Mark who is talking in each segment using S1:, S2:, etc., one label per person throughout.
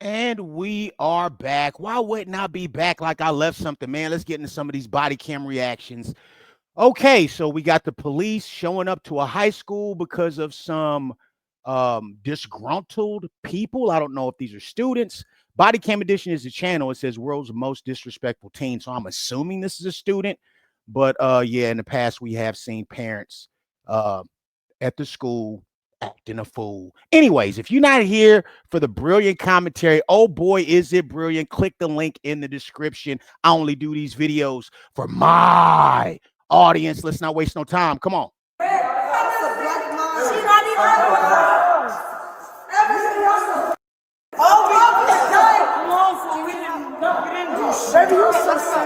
S1: And we are back. Why wouldn't I be back like I left something, man? Let's get into some of these body cam reactions. Okay, so we got the police showing up to a high school because of some disgruntled people. I don't know if these are students. Body cam edition is the channel. It says world's most disrespectful teen. So I'm assuming this is a student. But yeah, in the past, we have seen parents at the school acting a fool. Anyways, if you're not here for the brilliant commentary, oh boy, is it brilliant. Click the link in the description. I only do these videos for my audience. Let's not waste no time. Come on.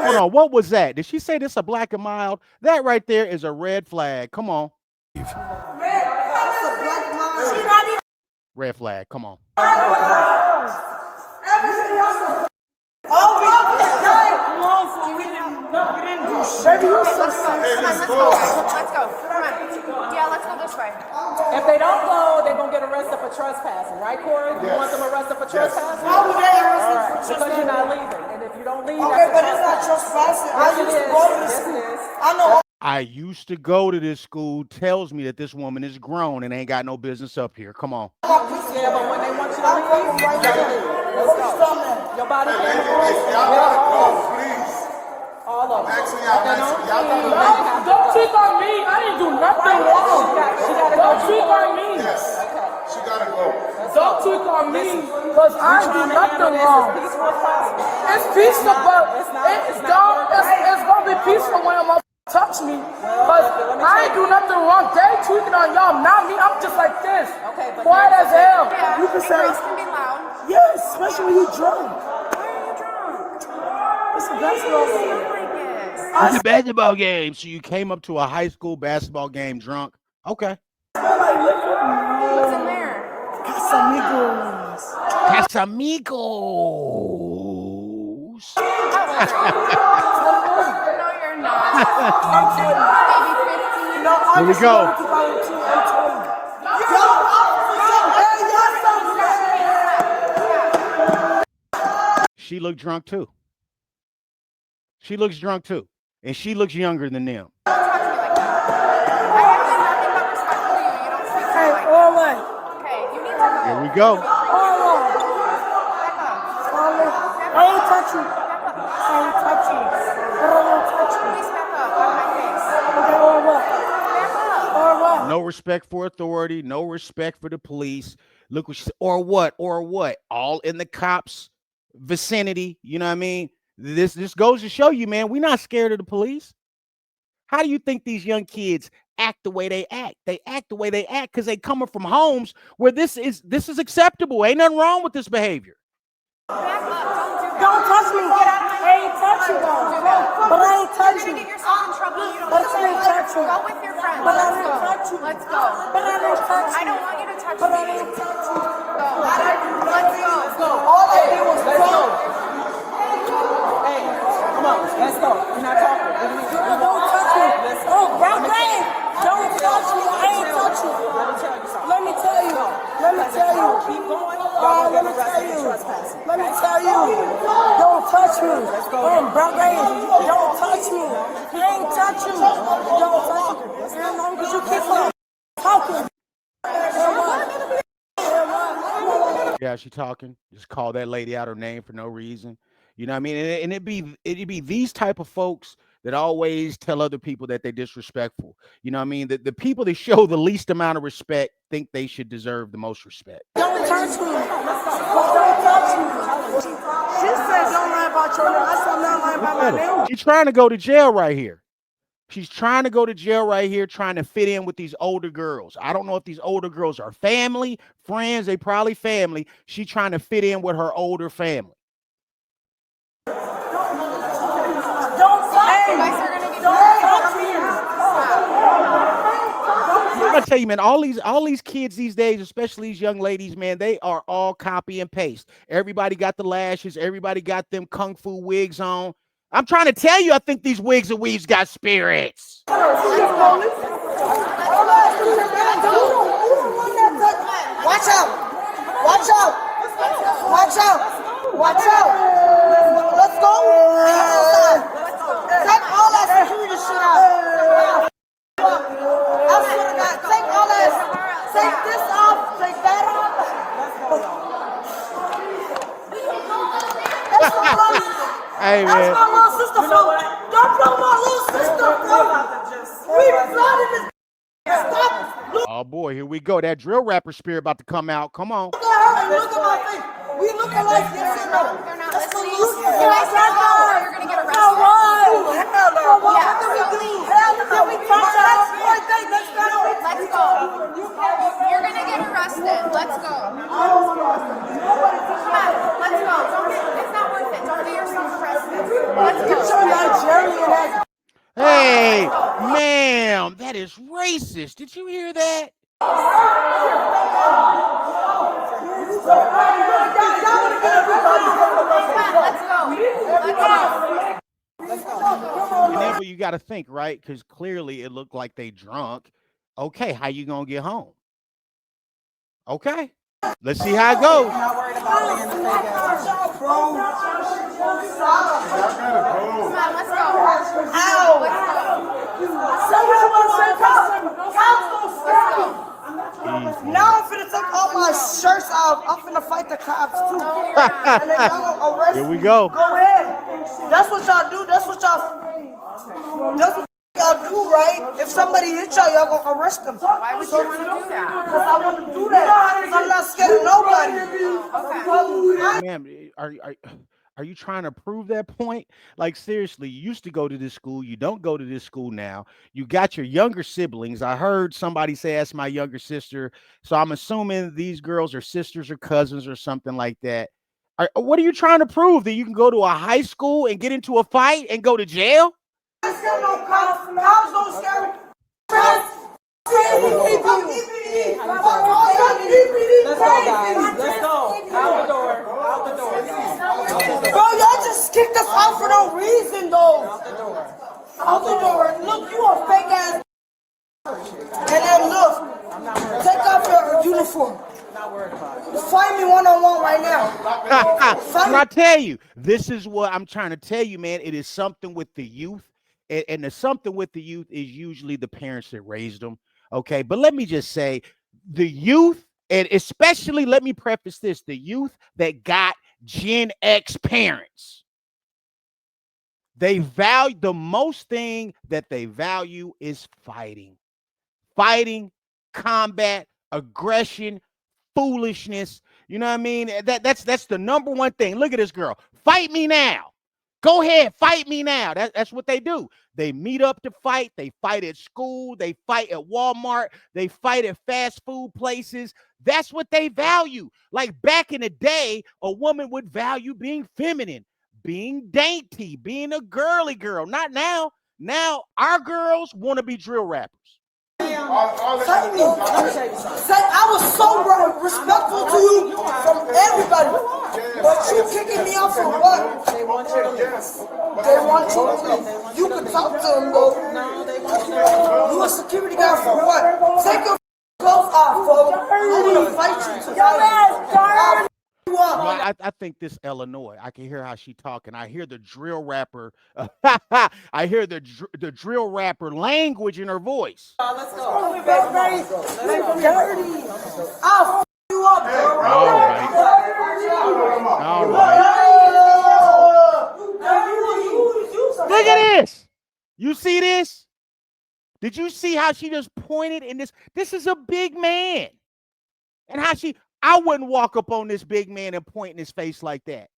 S1: Hold on, what was that? Did she say this a black and mild? That right there is a red flag. Come on. Red flag. Come on.
S2: Let's go. Yeah, let's go this way. If they don't go, they're going to get arrested for trespassing. Right, Corey? You want them arrested for trespassing? How would they arrest them for trespassing? Because you're not leaving. And if you don't leave, okay, but it's not trespassing. I used to go to this school. I know.
S1: I used to go to this school. Tells me that this woman is grown and ain't got no business up here. Come on.
S2: Yeah, but when they want you to leave, you gotta leave. Let's go. Your body can't please. All of them.
S3: Don't cheat on me. I didn't do nothing wrong. Don't cheat on me.
S4: Yes. Okay. She gotta go.
S3: Don't cheat on me because I didn't do nothing wrong. It's peaceful, but it's gonna be peaceful when I'm touch me, because I ain't do nothing wrong. They tweaking on y'all, not me. I'm just like this.
S2: Okay, but
S3: quiet as hell.
S2: Yeah,
S3: you can say,
S2: can be loud.
S3: Yes, especially when you drunk.
S2: Why are you drunk?
S3: It's a basketball game.
S1: It's a basketball game. So you came up to a high school basketball game drunk. Okay.
S2: What's in there?
S3: Casamigos.
S1: Casamigos. Here we go. She looked drunk too. She looks drunk too. And she looks younger than them.
S2: Don't talk to me like that. I have nothing but respect for you. You don't speak to me like that. Okay, you need to go.
S1: Here we go.
S2: Back up.
S3: I ain't touch you. I ain't touch you.
S2: Please back up out of my face.
S3: Okay, or what?
S2: Back up.
S3: Or what?
S1: No respect for authority, no respect for the police. Look what she said. Or what? Or what? All in the cops' vicinity. You know what I mean? This goes to show you, man, we're not scared of the police. How do you think these young kids act the way they act? They act the way they act because they coming from homes where this is acceptable. Ain't nothing wrong with this behavior.
S2: Back up.
S3: Don't touch me.
S2: Get out of my
S3: I ain't touch you. But I ain't touch
S2: You're
S3: you.
S2: gonna get yourself in trouble. You don't
S3: But I ain't touch you.
S2: Go with your friends.
S3: But I
S2: Let's
S3: didn't
S2: go.
S3: touch you.
S2: Let's go.
S3: But I didn't touch you.
S2: I don't want you to touch
S3: But
S2: me.
S3: I didn't touch you.
S2: Go. Let's go.
S3: All I did was go.
S2: Hey, come on. Let's go. We're not talking.
S3: Don't touch me. Oh, bro, Grant. Don't touch me. I ain't touch you. Let me tell you. Let me tell you.
S2: Keep going.
S3: Let me tell you. Let me tell you. Don't touch me. Bro, Grant. Don't touch me. I ain't touch you. Don't touch me. As long as you keep on talking.
S1: Yeah, she talking. Just call that lady out her name for no reason. You know what I mean? And it'd be these type of folks that always tell other people that they're disrespectful. You know what I mean? The people that show the least amount of respect think they should deserve the most respect.
S3: Don't touch me. Don't touch me. She said don't lie about your name. I said not lie about my name.
S1: She's trying to go to jail right here. She's trying to go to jail right here, trying to fit in with these older girls. I don't know if these older girls are family, friends. They probably family. She's trying to fit in with her older family. I tell you, man, all these kids these days, especially these young ladies, man, they are all copy and paste. Everybody got the lashes. Everybody got them kung fu wigs on. I'm trying to tell you, I think these wigs and weaves got spirits.
S3: Watch out! Watch out! Watch out. Watch out. Let's go. Take all that security shit out. I swear to God, take all that. Take this off. Take that off. That's my little,
S1: Hey,
S3: that's
S1: man.
S3: my little sister, bro. Don't blow my little sister, bro. We flooded this. Stop. Look
S1: Oh boy, here we go. That drill rapper spirit about to come out. Come on.
S3: at her and look at my face. We looking like this and no.
S2: They're not
S3: That's the
S2: listening.
S3: loose.
S2: You guys don't know or you're gonna get arrested.
S3: Hell no. What
S2: Yeah,
S3: did we
S2: so
S3: do?
S2: leave.
S3: Hell no. Did we talk about it? Let's go.
S2: Let's go. You're gonna get arrested. Let's go. Come on, let's go. It's not worth it. Don't get yourself arrested. Let's go.
S3: Get your Nigerian ass.
S1: Hey, ma'am, that is racist. Did you hear that?
S2: Let's go.
S1: Whenever you got to think, right? Because clearly it looked like they drunk. Okay, how you gonna get home? Okay, let's see how it goes.
S2: Come on, let's go.
S3: Ow.
S2: Let's
S3: Now I'm finna take all my shirts off. I'm finna fight the cops too. And then y'all gonna arrest
S1: Here we
S3: me.
S1: go.
S3: Go ahead. That's what y'all do. That's what y'all do, right? If somebody hit y'all, y'all gonna arrest them.
S2: Why would you want to do that?
S3: Because I want to do that. 'Cause I'm not scared of nobody.
S1: Ma'am, are you trying to prove that point? Like, seriously, you used to go to this school. You don't go to this school now. You got your younger siblings. I heard somebody say that's my younger sister. So I'm assuming these girls are sisters or cousins or something like that. What are you trying to prove? That you can go to a high school and get into a fight and go to jail?
S3: I scare no cops. Cops don't scare me.
S5: Let's go, guys. Let's go. Out the door. Out the door.
S3: Bro, y'all just kicked us out for no reason, though. Out the door. Look, you a fake ass. And then look, take off your uniform. Fight me one-on-one right now.
S1: I tell you, this is what I'm trying to tell you, man. It is something with the youth. And the something with the youth is usually the parents that raised them. Okay. But let me just say, the youth, and especially, let me preface this, the youth that got Gen X parents, they value, the most thing that they value is fighting, combat, aggression, foolishness. You know what I mean? That's the number one thing. Look at this girl. Fight me now. Go ahead, fight me now. That's what they do. They meet up to fight. They fight at school. They fight at Walmart. They fight at fast food places. That's what they value. Like back in the day, a woman would value being feminine, being dainty, being a girly girl. Not now. Now our girls want to be drill rappers.
S3: Fight me. I was so respectful to you from everybody. But you kicking me out for what?
S5: They want you to leave.
S3: They want you to leave. You can talk to them, though.
S5: No, they want you to leave.
S3: You a security guard for what? Take your clothes off, folks. I'm gonna fight you tonight.
S1: I think this Illinois, I can hear how she talking. I hear the drill rapper. I hear the drill rapper language in her voice.
S5: Let's go.
S3: Dirty. I'll f you up, bro.
S1: All right. Look at this. You see this? Did you see how she just pointed in this? This is a big man. And how I wouldn't walk up on this big man and point in his face like that.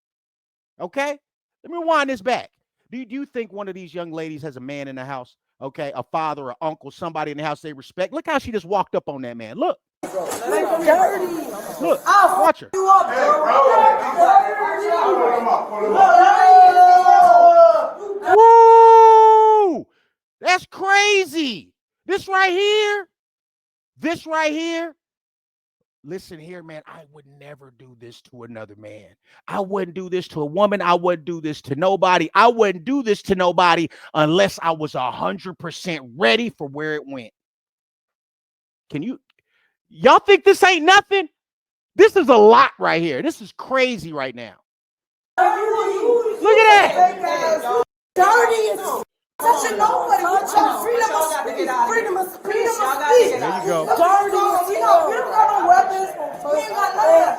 S1: Okay? Let me wind this back. Do you think one of these young ladies has a man in the house? Okay, a father or uncle, somebody in the house they respect. Look how she just walked up on that man. Look.
S3: Dirty.
S1: Look.
S3: I'll
S1: Watch her.
S3: f you up, bro.
S1: Woo! That's crazy. This right here. Listen here, man. I would never do this to another man. I wouldn't do this to a woman. I wouldn't do this to nobody. I wouldn't do this to nobody unless I was 100% ready for where it went. Y'all think this ain't nothing? This is a lot right here. This is crazy right now. Look at that.
S3: Dirty is touching nobody. Freedom of speech. Freedom of speech.
S1: There you go.
S3: Dirty. We don't got no weapons. We ain't got none of that.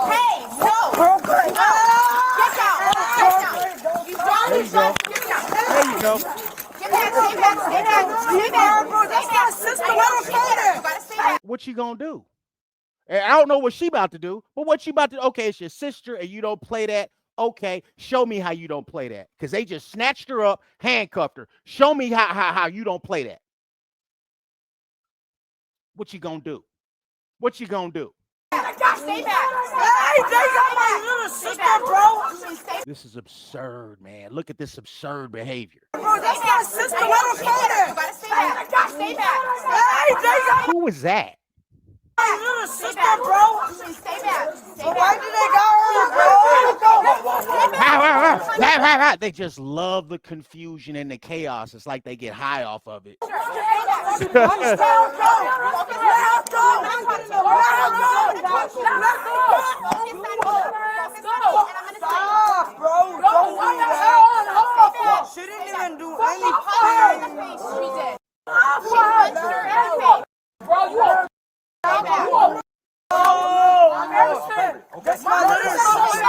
S2: Hey, no. Get down. You
S1: There you go. There you go.
S2: Get back, stay back, stay back, stay back. Bro, that's my sister. Let her stay there. You gotta stay back.
S1: What you gonna do? And I don't know what she about to do, but what she about to do? Okay, it's your sister and you don't play that. Okay, show me how you don't play that. Because they just snatched her up, handcuffed her. Show me how you don't play that. What you gonna do? What you gonna do?
S2: Stay back.
S3: Hey, they got my little sister, bro.
S1: This is absurd, man. Look at this absurd behavior.
S3: Bro, that's my sister. Let her stay there.
S2: You gotta stay back. Stay back.
S3: Hey, they got
S1: Who was that?
S3: my little sister, bro.
S2: Stay back. Stay
S3: Why
S2: back.
S3: did they got her, bro?
S1: They just love the confusion and the chaos. It's like they get high off of it.
S3: Stop, bro. Don't do that. She didn't even do anything.
S2: She did. She punched her in the face.
S3: Bro, you are.
S2: Stay back.
S3: That's my little sister.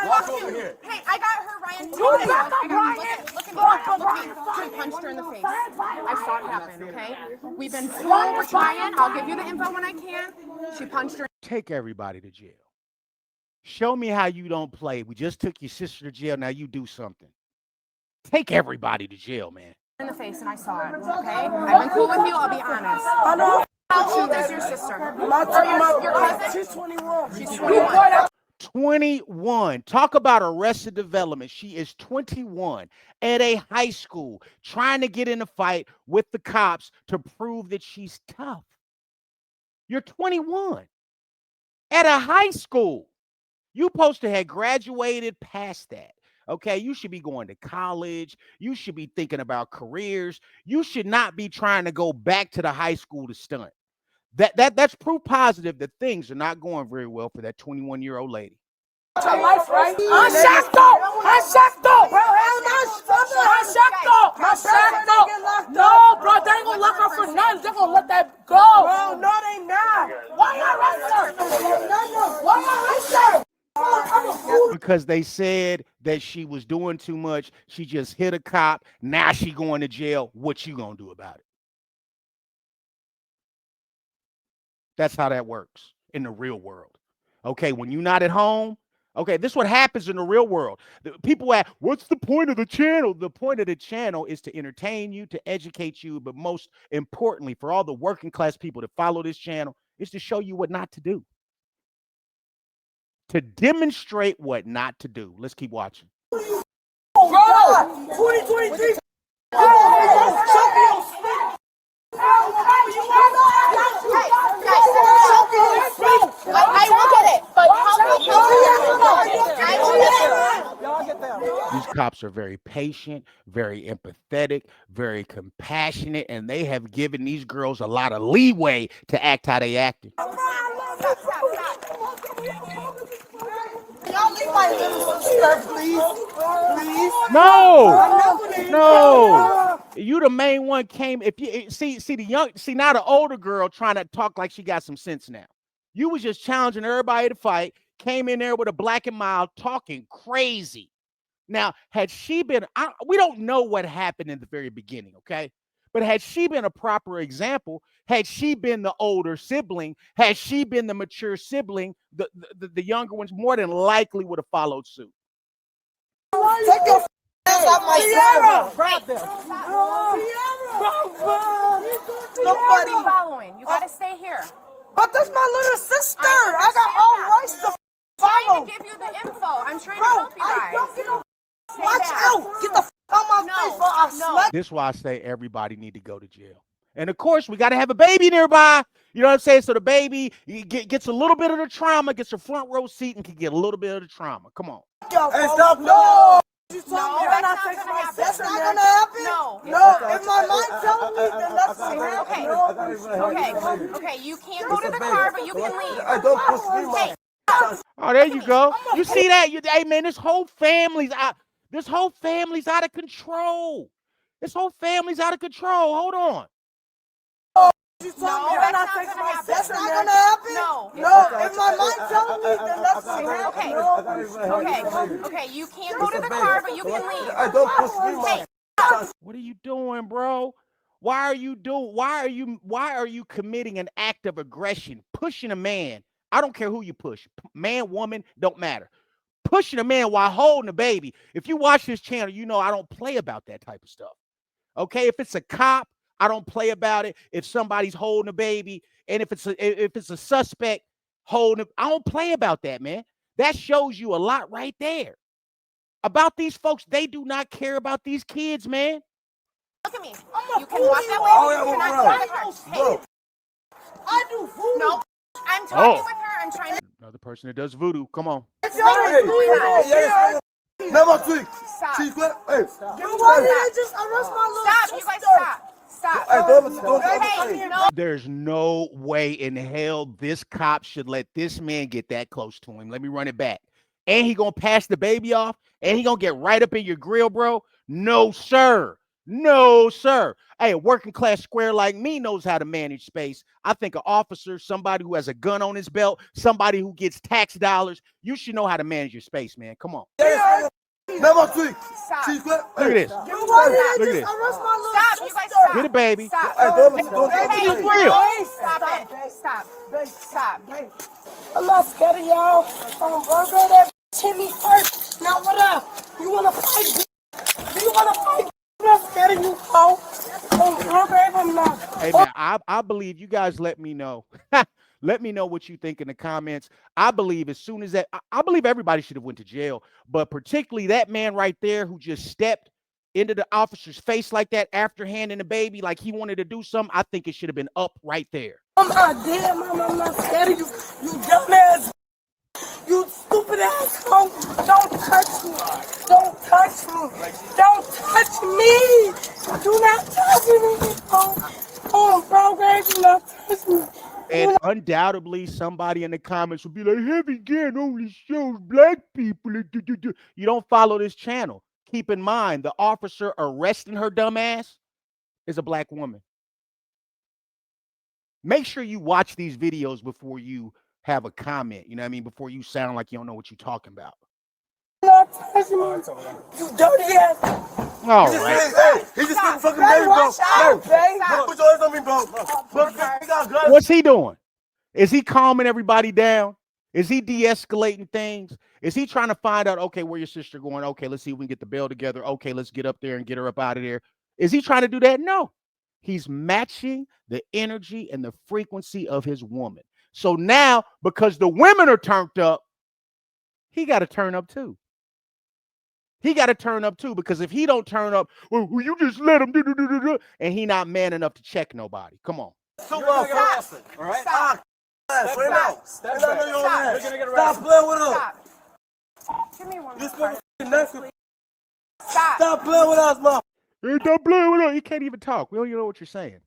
S2: Walk over here. Hey, I got her, Ryan. Look at me. She punched her in the face. I saw it happen, okay? We've been we're trying. I'll give you the info when I can. She punched her.
S1: Take everybody to jail. Show me how you don't play. We just took your sister to jail. Now you do something. Take everybody to jail, man.
S2: In the face, and I saw it, okay? I've been cool with you, I'll be honest. How old is your sister? Your cousin?
S3: She's 21.
S2: She's 21.
S1: 21. Talk about arrested development. She is 21 at a high school trying to get in a fight with the cops to prove that she's tough. You're 21 at a high school. You supposed to have graduated past that. Okay, you should be going to college. You should be thinking about careers. You should not be trying to go back to the high school to stunt. That's proof positive that things are not going very well for that 21-year-old lady.
S3: Life, right? No, bro, they ain't gonna lock her for nothing. They're gonna let that go. Bro, no, they not. Why not arrest her? Why not arrest her?
S1: Because they said that she was doing too much. She just hit a cop. Now she going to jail. What you gonna do about it? That's how that works in the real world. Okay, when you're not at home, okay, this is what happens in the real world. People ask, what's the point of the channel? The point of the channel is to entertain you, to educate you, but most importantly, for all the working class people that follow this channel, is to show you what not to do. To demonstrate what not to do. Let's keep watching.
S3: Bro, 2023.
S2: I will get it, but I will get it.
S1: These cops are very patient, very empathetic, very compassionate, and they have given these girls a lot of leeway to act how they acted.
S3: Y'all leave my little sister, please.
S1: No. You the main one came. If you see now the older girl trying to talk like she got some sense now. You was just challenging everybody to fight, came in there with a black and mild talking crazy. Now, had she been, we don't know what happened in the very beginning, okay? But had she been a proper example, had she been the older sibling, had she been the mature sibling, the younger ones more than likely would have followed suit.
S3: Take your hands off my sister.
S2: Grab them.
S3: Nobody.
S2: Following. You gotta stay here.
S3: But that's my little sister. I got all rights to
S2: I'm
S3: follow.
S2: trying to give you the info. I'm trying to
S3: Bro,
S2: help you
S3: I
S2: guys.
S3: don't get no.
S2: Stay
S3: Watch
S2: back.
S3: out. Get the out my face, bro. I smack.
S1: This is why I say everybody need to go to jail. And of course, we got to have a baby nearby. You know what I'm saying? So the baby gets a little bit of the trauma, gets a front row seat, and can get a little bit of the trauma. Come on.
S3: Hey, stop. No.
S2: No, that's not gonna happen.
S3: That's not gonna happen?
S2: No.
S3: No, if my mind tells me, then that's
S2: Okay, you can't go to the car, but you can leave.
S4: Don't push me, man.
S1: Oh, there you go. You see that? Hey, man, this whole family's out. This whole family's out of control. This whole family's out of control. Hold on.
S2: No, that's not gonna happen.
S3: That's not gonna happen?
S2: No.
S3: No, if my mind tells me, then that's
S2: Okay, you can't go to the car, but you can leave.
S4: Don't push me, man.
S1: What are you doing, bro? Why are you committing an act of aggression, pushing a man? I don't care who you push, man, woman, don't matter. Pushing a man while holding a baby. If you watch this channel, you know I don't play about that type of stuff. Okay, if it's a cop, I don't play about it. If somebody's holding a baby, and if it's a suspect holding it, I don't play about that, man. That shows you a lot right there. About these folks, they do not care about these kids, man.
S2: Look at me. You can walk that way. You're not going to her. Hey.
S3: I do voodoo.
S2: No, I'm talking with her. I'm trying to.
S1: Another person that does voodoo. Come on.
S4: Never tweak.
S2: Stop.
S3: You want me to just arrest my little
S2: Stop.
S3: sister?
S2: You guys stop. Hey, no.
S1: There's no way in hell this cop should let this man get that close to him. Let me run it back. And he gonna pass the baby off, and he gonna get right up in your grill, bro. No, sir. No, sir. Hey, a working class square like me knows how to manage space. I think an officer, somebody who has a gun on his belt, somebody who gets tax dollars, you should know how to manage your space, man. Come on.
S4: Never tweak.
S2: Stop.
S1: Look at this.
S3: You want me to
S1: Look at
S3: just
S1: this.
S3: arrest my little
S2: Stop.
S3: sister?
S2: You guys stop.
S1: Get it, baby.
S2: Stop.
S4: Don't
S2: Hey,
S1: real.
S2: Stop it. Stop.
S3: I'm not scared of y'all. Burger, that hit me first. Now what up? You wanna fight? Do you wanna fight? I'm not scared of you, ho. Burger, I'm not.
S1: Hey, man, I believe you guys let me know. Let me know what you think in the comments. I believe as soon as that, I believe everybody should have went to jail, but particularly that man right there who just stepped into the officer's face like that after handing the baby like he wanted to do something. I think it should have been up right there.
S3: I'm not dead, Mom. I'm not scared of you. You dumbass. You stupid ass hoe. Don't touch me. Don't touch me. Don't touch me. Do not touch me. Oh, bro, do not touch me.
S1: And undoubtedly, somebody in the comments will be like, Heavy Gantt only shows black people. You don't follow this channel. Keep in mind, the officer arresting her dumb ass is a black woman. Make sure you watch these videos before you have a comment. You know what I mean? Before you sound like you don't know what you're talking about.
S3: Not touch me. You dirty ass.
S1: All right.
S4: He just fucking baby, bro. Put your hands on me, bro.
S1: What's he doing? Is he calming everybody down? Is he de-escalating things? Is he trying to find out, okay, where your sister going? Okay, let's see if we can get the bail together. Okay, let's get up there and get her up out of there. Is he trying to do that? No. He's matching the energy and the frequency of his woman. So now, because the women are turned up, he got to turn up too. He got to turn up too, because if he don't turn up, well, you just let him do, and he not man enough to check nobody. Come on.
S4: Stop.
S2: Stop.
S4: Stop playing with us.
S2: Stop. Give me one more.
S4: Stop
S2: Stop.
S4: playing with us, mom.
S1: Hey, don't play with us. You can't even talk. We don't even know what you're saying.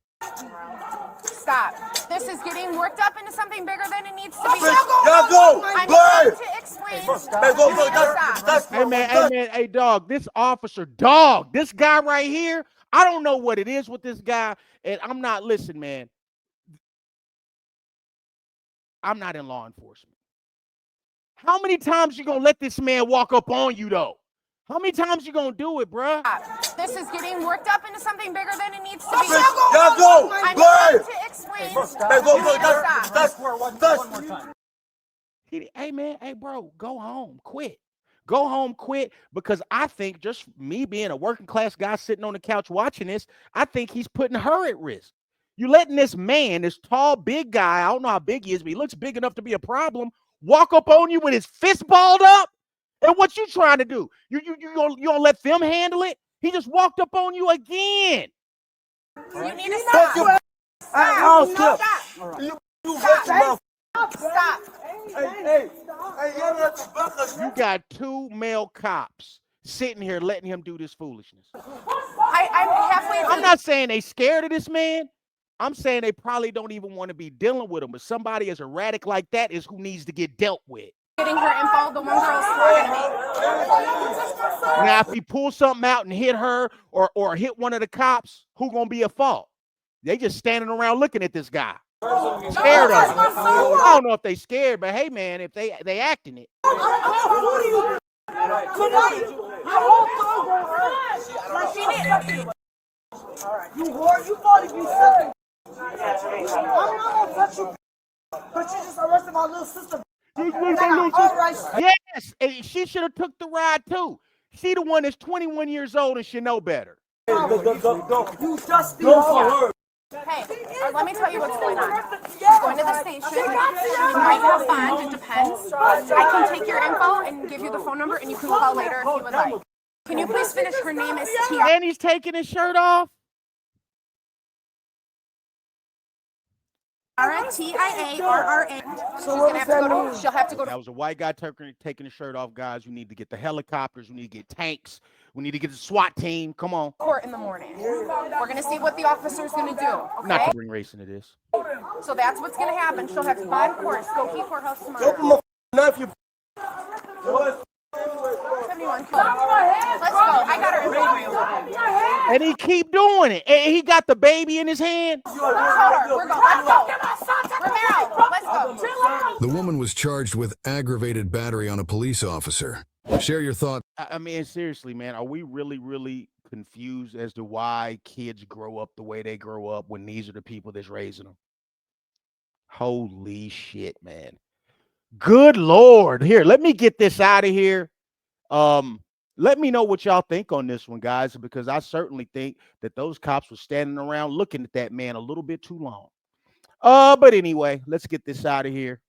S2: Stop. This is getting worked up into something bigger than it needs to be.
S4: Y'all go.
S2: I'm trying to explain.
S1: Hey, man, hey, dog, this officer, dog, this guy right here, I don't know what it is with this guy, and I'm not, listen, man, I'm not in law enforcement. How many times you gonna let this man walk up on you, though? How many times you gonna do it, bruh?
S2: This is getting worked up into something bigger than it needs to be.
S4: Y'all go.
S2: I'm trying to explain.
S1: Hey, man, hey, bro, go home, quit. Go home, quit, because I think just me being a working class guy sitting on the couch watching this, I think he's putting her at risk. You letting this man, this tall, big guy, I don't know how big he is, but he looks big enough to be a problem, walk up on you with his fist balled up? And what you trying to do? You gonna let them handle it? He just walked up on you again.
S2: You need to stop. Stop. Stop.
S1: You got two male cops. sitting here letting him do this foolishness?
S2: I'm halfway.
S1: I'm not saying they scared of this man. I'm saying they probably don't even want to be dealing with him. But somebody as erratic like that is who needs to get dealt with.
S2: Getting her info. The one girl's talking to me.
S1: Now, if he pulls something out and hit her or hit one of the cops, who gonna be at fault? They just standing around looking at this guy, scared of him. I don't know if they scared, but hey, man, if they acting it.
S4: You whore, you thought if you said I'm not gonna touch you, but you just arrested my little sister.
S1: Yes, and she should have took the ride too. She the one that's 21 years old and should know better.
S4: Go. You just go for her.
S2: Hey, let me tell you what's going on. She's going to the station. She might have bond. It depends. I can take your info and give you the phone number, and you can call later if you would like. Can you please finish? Her name is Tia.
S1: And he's taking his shirt off.
S2: Tiarra. She'll have to go to.
S1: That was a white guy taking his shirt off, guys. We need to get the helicopters. We need to get tanks. We need to get the SWAT team. Come on.
S2: Court in the morning. We're gonna see what the officer's gonna do. Okay.
S1: Not to bring race into this.
S2: So that's what's gonna happen. She'll have to buy court. Skokie Courthouse tomorrow.
S4: Open my knife, you.
S2: 71. Let's go. I got her.
S1: And he keep doing it. And he got the baby in his hand.
S2: We're going. Let's go. Romero, let's go.
S6: The woman was charged with aggravated battery on a police officer. Share your thoughts.
S1: I mean, seriously, man, are we really, really confused as to why kids grow up the way they grow up when these are the people that's raising them? Holy shit, man. Good Lord. Here, let me get this out of here. Let me know what y'all think on this one, guys, because I certainly think that those cops were standing around looking at that man a little bit too long. But anyway, let's get this out of here.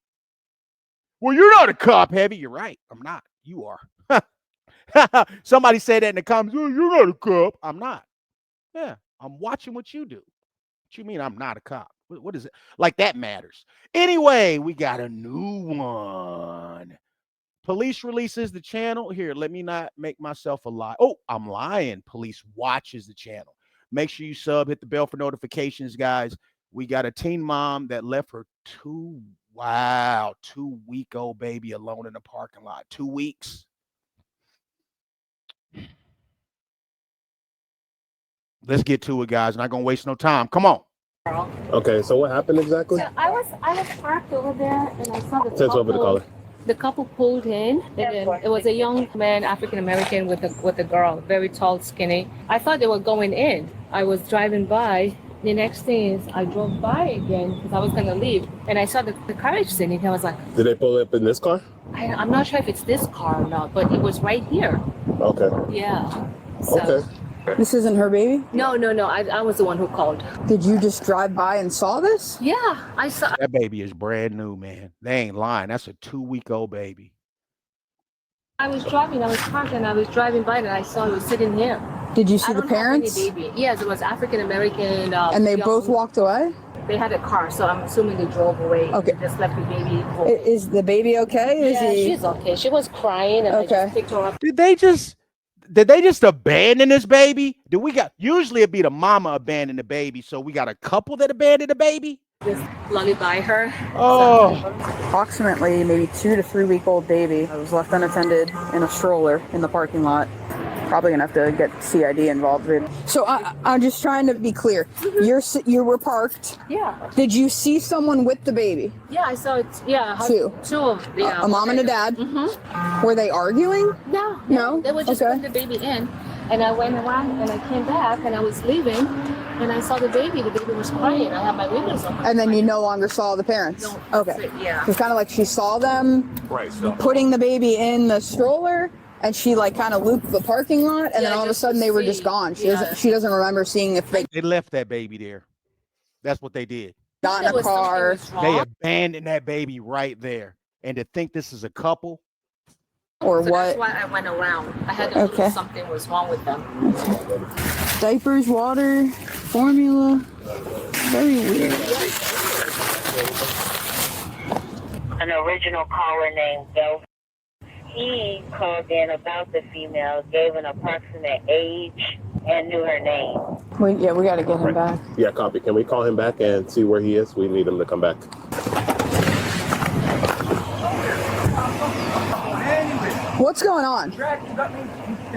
S1: Well, you're not a cop, Heavy. You're right. I'm not. You are. Somebody said that in the comments. Oh, you're not a cop. I'm not. Yeah, I'm watching what you do. What you mean I'm not a cop? What is it? Like that matters. Anyway, we got a new one. Police releases the channel. Here, let me not make myself a lie. Oh, I'm lying. Police watches the channel. Make sure you sub, hit the bell for notifications, guys. We got a teen mom that left her 2-week-old baby alone in the parking lot. 2 weeks. Let's get to it, guys. Not gonna waste no time. Come on.
S7: Okay, so what happened exactly?
S8: So I was parked over there and I saw the
S7: Takes over the caller.
S8: The couple pulled in, and it was a young man, African American, with a girl, very tall, skinny. I thought they were going in. I was driving by. The next thing is I drove by again because I was gonna leave, and I saw the carriage sitting. I was like,
S7: Did they pull up in this car?
S8: I'm not sure if it's this car or not, but it was right here.
S7: Okay.
S8: Yeah. So,
S7: Okay.
S9: This isn't her baby?
S8: No. I was the one who called.
S9: Did you just drive by and saw this?
S8: Yeah, I saw.
S1: That baby is brand new, man. They ain't lying. That's a 2-week-old baby.
S8: I was parked, and I was driving by, and I saw he was sitting here.
S9: Did you see the parents?
S8: Baby. Yes, it was African American.
S9: And they both walked away?
S8: They had a car, so I'm assuming they drove away.
S9: Okay.
S8: They just left the baby home.
S9: Is the baby okay?
S8: Yeah, she's okay. She was crying, and I just picked her up.
S1: Did they just abandon this baby? Usually it'd be the mama abandon the baby, so we got a couple that abandoned the baby?
S8: Just lullaby her.
S1: Oh.
S9: Approximately maybe 2 to 3 week old baby was left unattended in a stroller in the parking lot. Probably gonna have to get CID involved with. So I'm just trying to be clear. You were parked.
S8: Yeah.
S9: Did you see someone with the baby?
S8: Yeah, I saw it. Yeah.
S9: Two of
S8: yeah.
S9: A mom and a dad.
S8: Mm-hmm.
S9: Were they arguing?
S8: No. They were just putting the baby in, and I went around and I came back and I was leaving, and I saw the baby. The baby was crying. I had my windows open.
S9: And then you no longer saw the parents?
S8: No.
S9: Okay.
S8: Yeah.
S9: It's kind of like she saw them putting the baby in the stroller, and she like kind of looped the parking lot, and then all of a sudden they were just gone. She doesn't remember seeing if they
S1: left that baby there. That's what they did.
S9: Got in a car.
S1: They abandoned that baby right there. And to think this is a couple.
S9: Or
S8: so
S9: what?
S8: That's why I went around. I had to know something was wrong with them.
S9: Okay. Diapers, water, formula. Very weird.
S10: An original caller named Bill. he called in about the female, gave an approximate age, and knew her name.
S9: We gotta get him back.
S7: Yeah, copy. Can we call him back and see where he is? We need him to come back.
S9: What's going on?
S4: You got me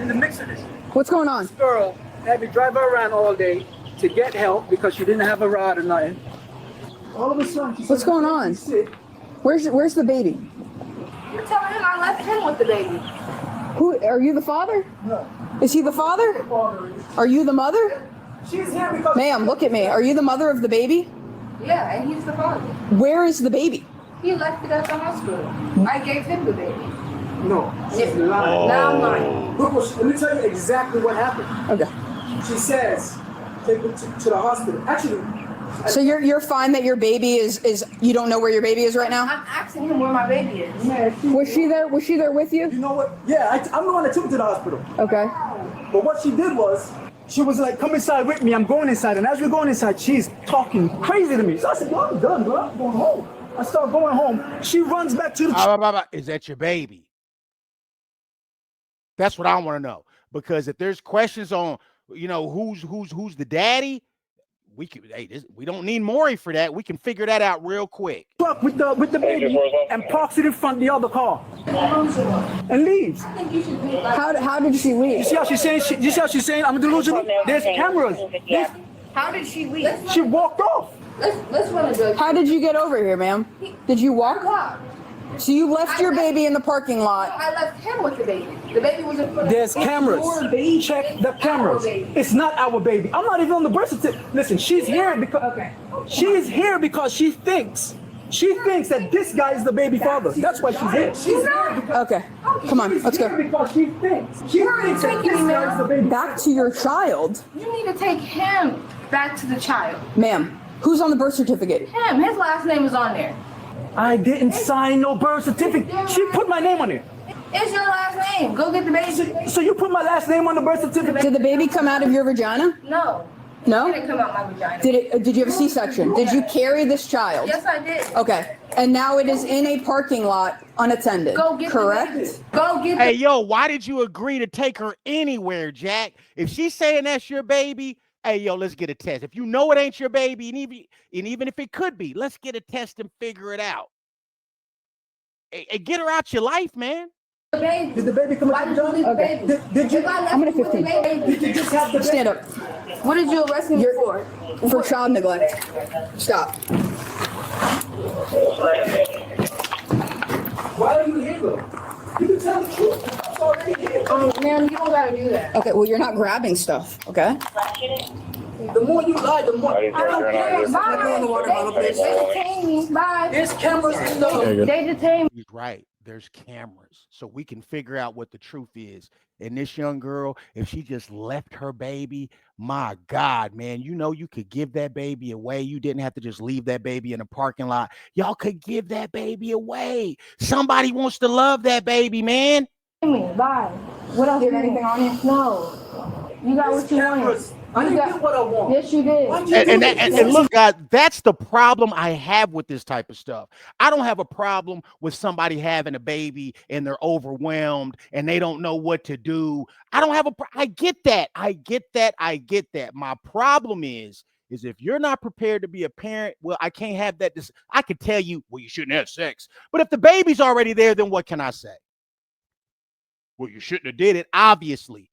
S4: in the mix of this.
S9: What's going on?
S4: This girl had me drive her around all day to get help because she didn't have a ride or nothing. All of a sudden, she
S9: What's going on? Where's the baby?
S2: You're telling him I left him with the baby.
S9: Who are you? The father?
S4: No.
S9: Is he the father?
S4: The father is.
S9: Are you the mother?
S4: She's here because.
S9: Ma'am, look at me. Are you the mother of the baby?
S2: Yeah, and he's the father.
S9: Where is the baby?
S2: He left it at the hospital. I gave him the baby.
S4: No, she's lying.
S2: Now I'm lying.
S4: Look, let me tell you exactly what happened.
S9: Okay.
S4: She says, take it to the hospital. Actually.
S9: So you're fine that your baby is you don't know where your baby is right now?
S2: I'm asking him where my baby is.
S4: Yeah,
S9: Was she there? Was she there with you?
S4: You know what? Yeah, I'm the one that took her to the hospital.
S9: Okay.
S4: But what she did was, she was like, come inside with me. I'm going inside. And as we're going inside, she's talking crazy to me. So I said, well, I'm done, bro. I'm going home. I start going home. She runs back to the...
S1: Is that your baby? That's what I want to know. Because if there's questions on, who's the daddy, we don't need Maury for that. We can figure that out real quick.
S4: Truck with the baby and parks it in front of the other car and leaves.
S9: How did she leave?
S4: You see how she's saying? You see how she's saying? I'm delusional. There's cameras.
S2: How did she leave?
S4: She walked off.
S2: Let's run a drug.
S9: How did you get over here, ma'am? Did you walk? So you left your baby in the parking lot.
S2: I left him with the baby. The baby was in front of
S4: There's cameras. Check the cameras. It's not our baby. I'm not even on the birth certificate. Listen, she's here because she's here because she thinks that this guy is the baby father. That's why she's here. She's here because,
S9: Okay. Come on, let's go.
S4: Because she thinks that this guy is the baby.
S9: Back to your child.
S2: You need to take him back to the child.
S9: Ma'am, who's on the birth certificate?
S2: Him. His last name is on there.
S4: I didn't sign no birth certificate. She put my name on it.
S2: It's your last name. Go get the baby.
S4: So you put my last name on the birth certificate?
S9: Did the baby come out of your vagina?
S2: No.
S9: No?
S2: It didn't come out my vagina.
S9: Did you have a C-section? Did you carry this child?
S2: Yes, I did.
S9: Okay. And now it is in a parking lot unattended.
S2: Go get
S9: correct?
S2: The baby. Go get
S1: Hey, yo, why did you agree to take her anywhere, Jack? If she's saying that's your baby, hey, yo, let's get a test. If you know it ain't your baby, and even if it could be, let's get a test and figure it out. Hey, get her out your life, man.
S2: Baby.
S4: Did the baby come out?
S9: Okay.
S4: Did you?
S9: I'm gonna 15.
S4: Did you just have the baby?
S9: Stand up.
S2: What did you arrest me for?
S9: For child neglect. Stop.
S4: Why are you here, though? You can tell the truth. It's already here.
S2: Man, you don't gotta do that.
S9: Okay, well, you're not grabbing stuff, okay?
S4: The more you lie, the more.
S2: I don't care. Bye. They detained me. Bye.
S4: There's cameras in the.
S2: They detained me.
S1: He's right. There's cameras. So we can figure out what the truth is. And this young girl, if she just left her baby, my God, man, you could give that baby away. You didn't have to just leave that baby in a parking lot. Y'all could give that baby away. Somebody wants to love that baby, man.
S2: Bye. What else?
S9: Did anything on you?
S2: No. You got what you wanted.
S4: I didn't get what I want.
S2: Yes, you did.
S1: And look, guys, that's the problem I have with this type of stuff. I don't have a problem with somebody having a baby and they're overwhelmed and they don't know what to do. I get that. I get that. My problem is if you're not prepared to be a parent, well, I can't have that. I could tell you, well, you shouldn't have sex. But if the baby's already there, then what can I say? Well, you shouldn't have did it. Obviously,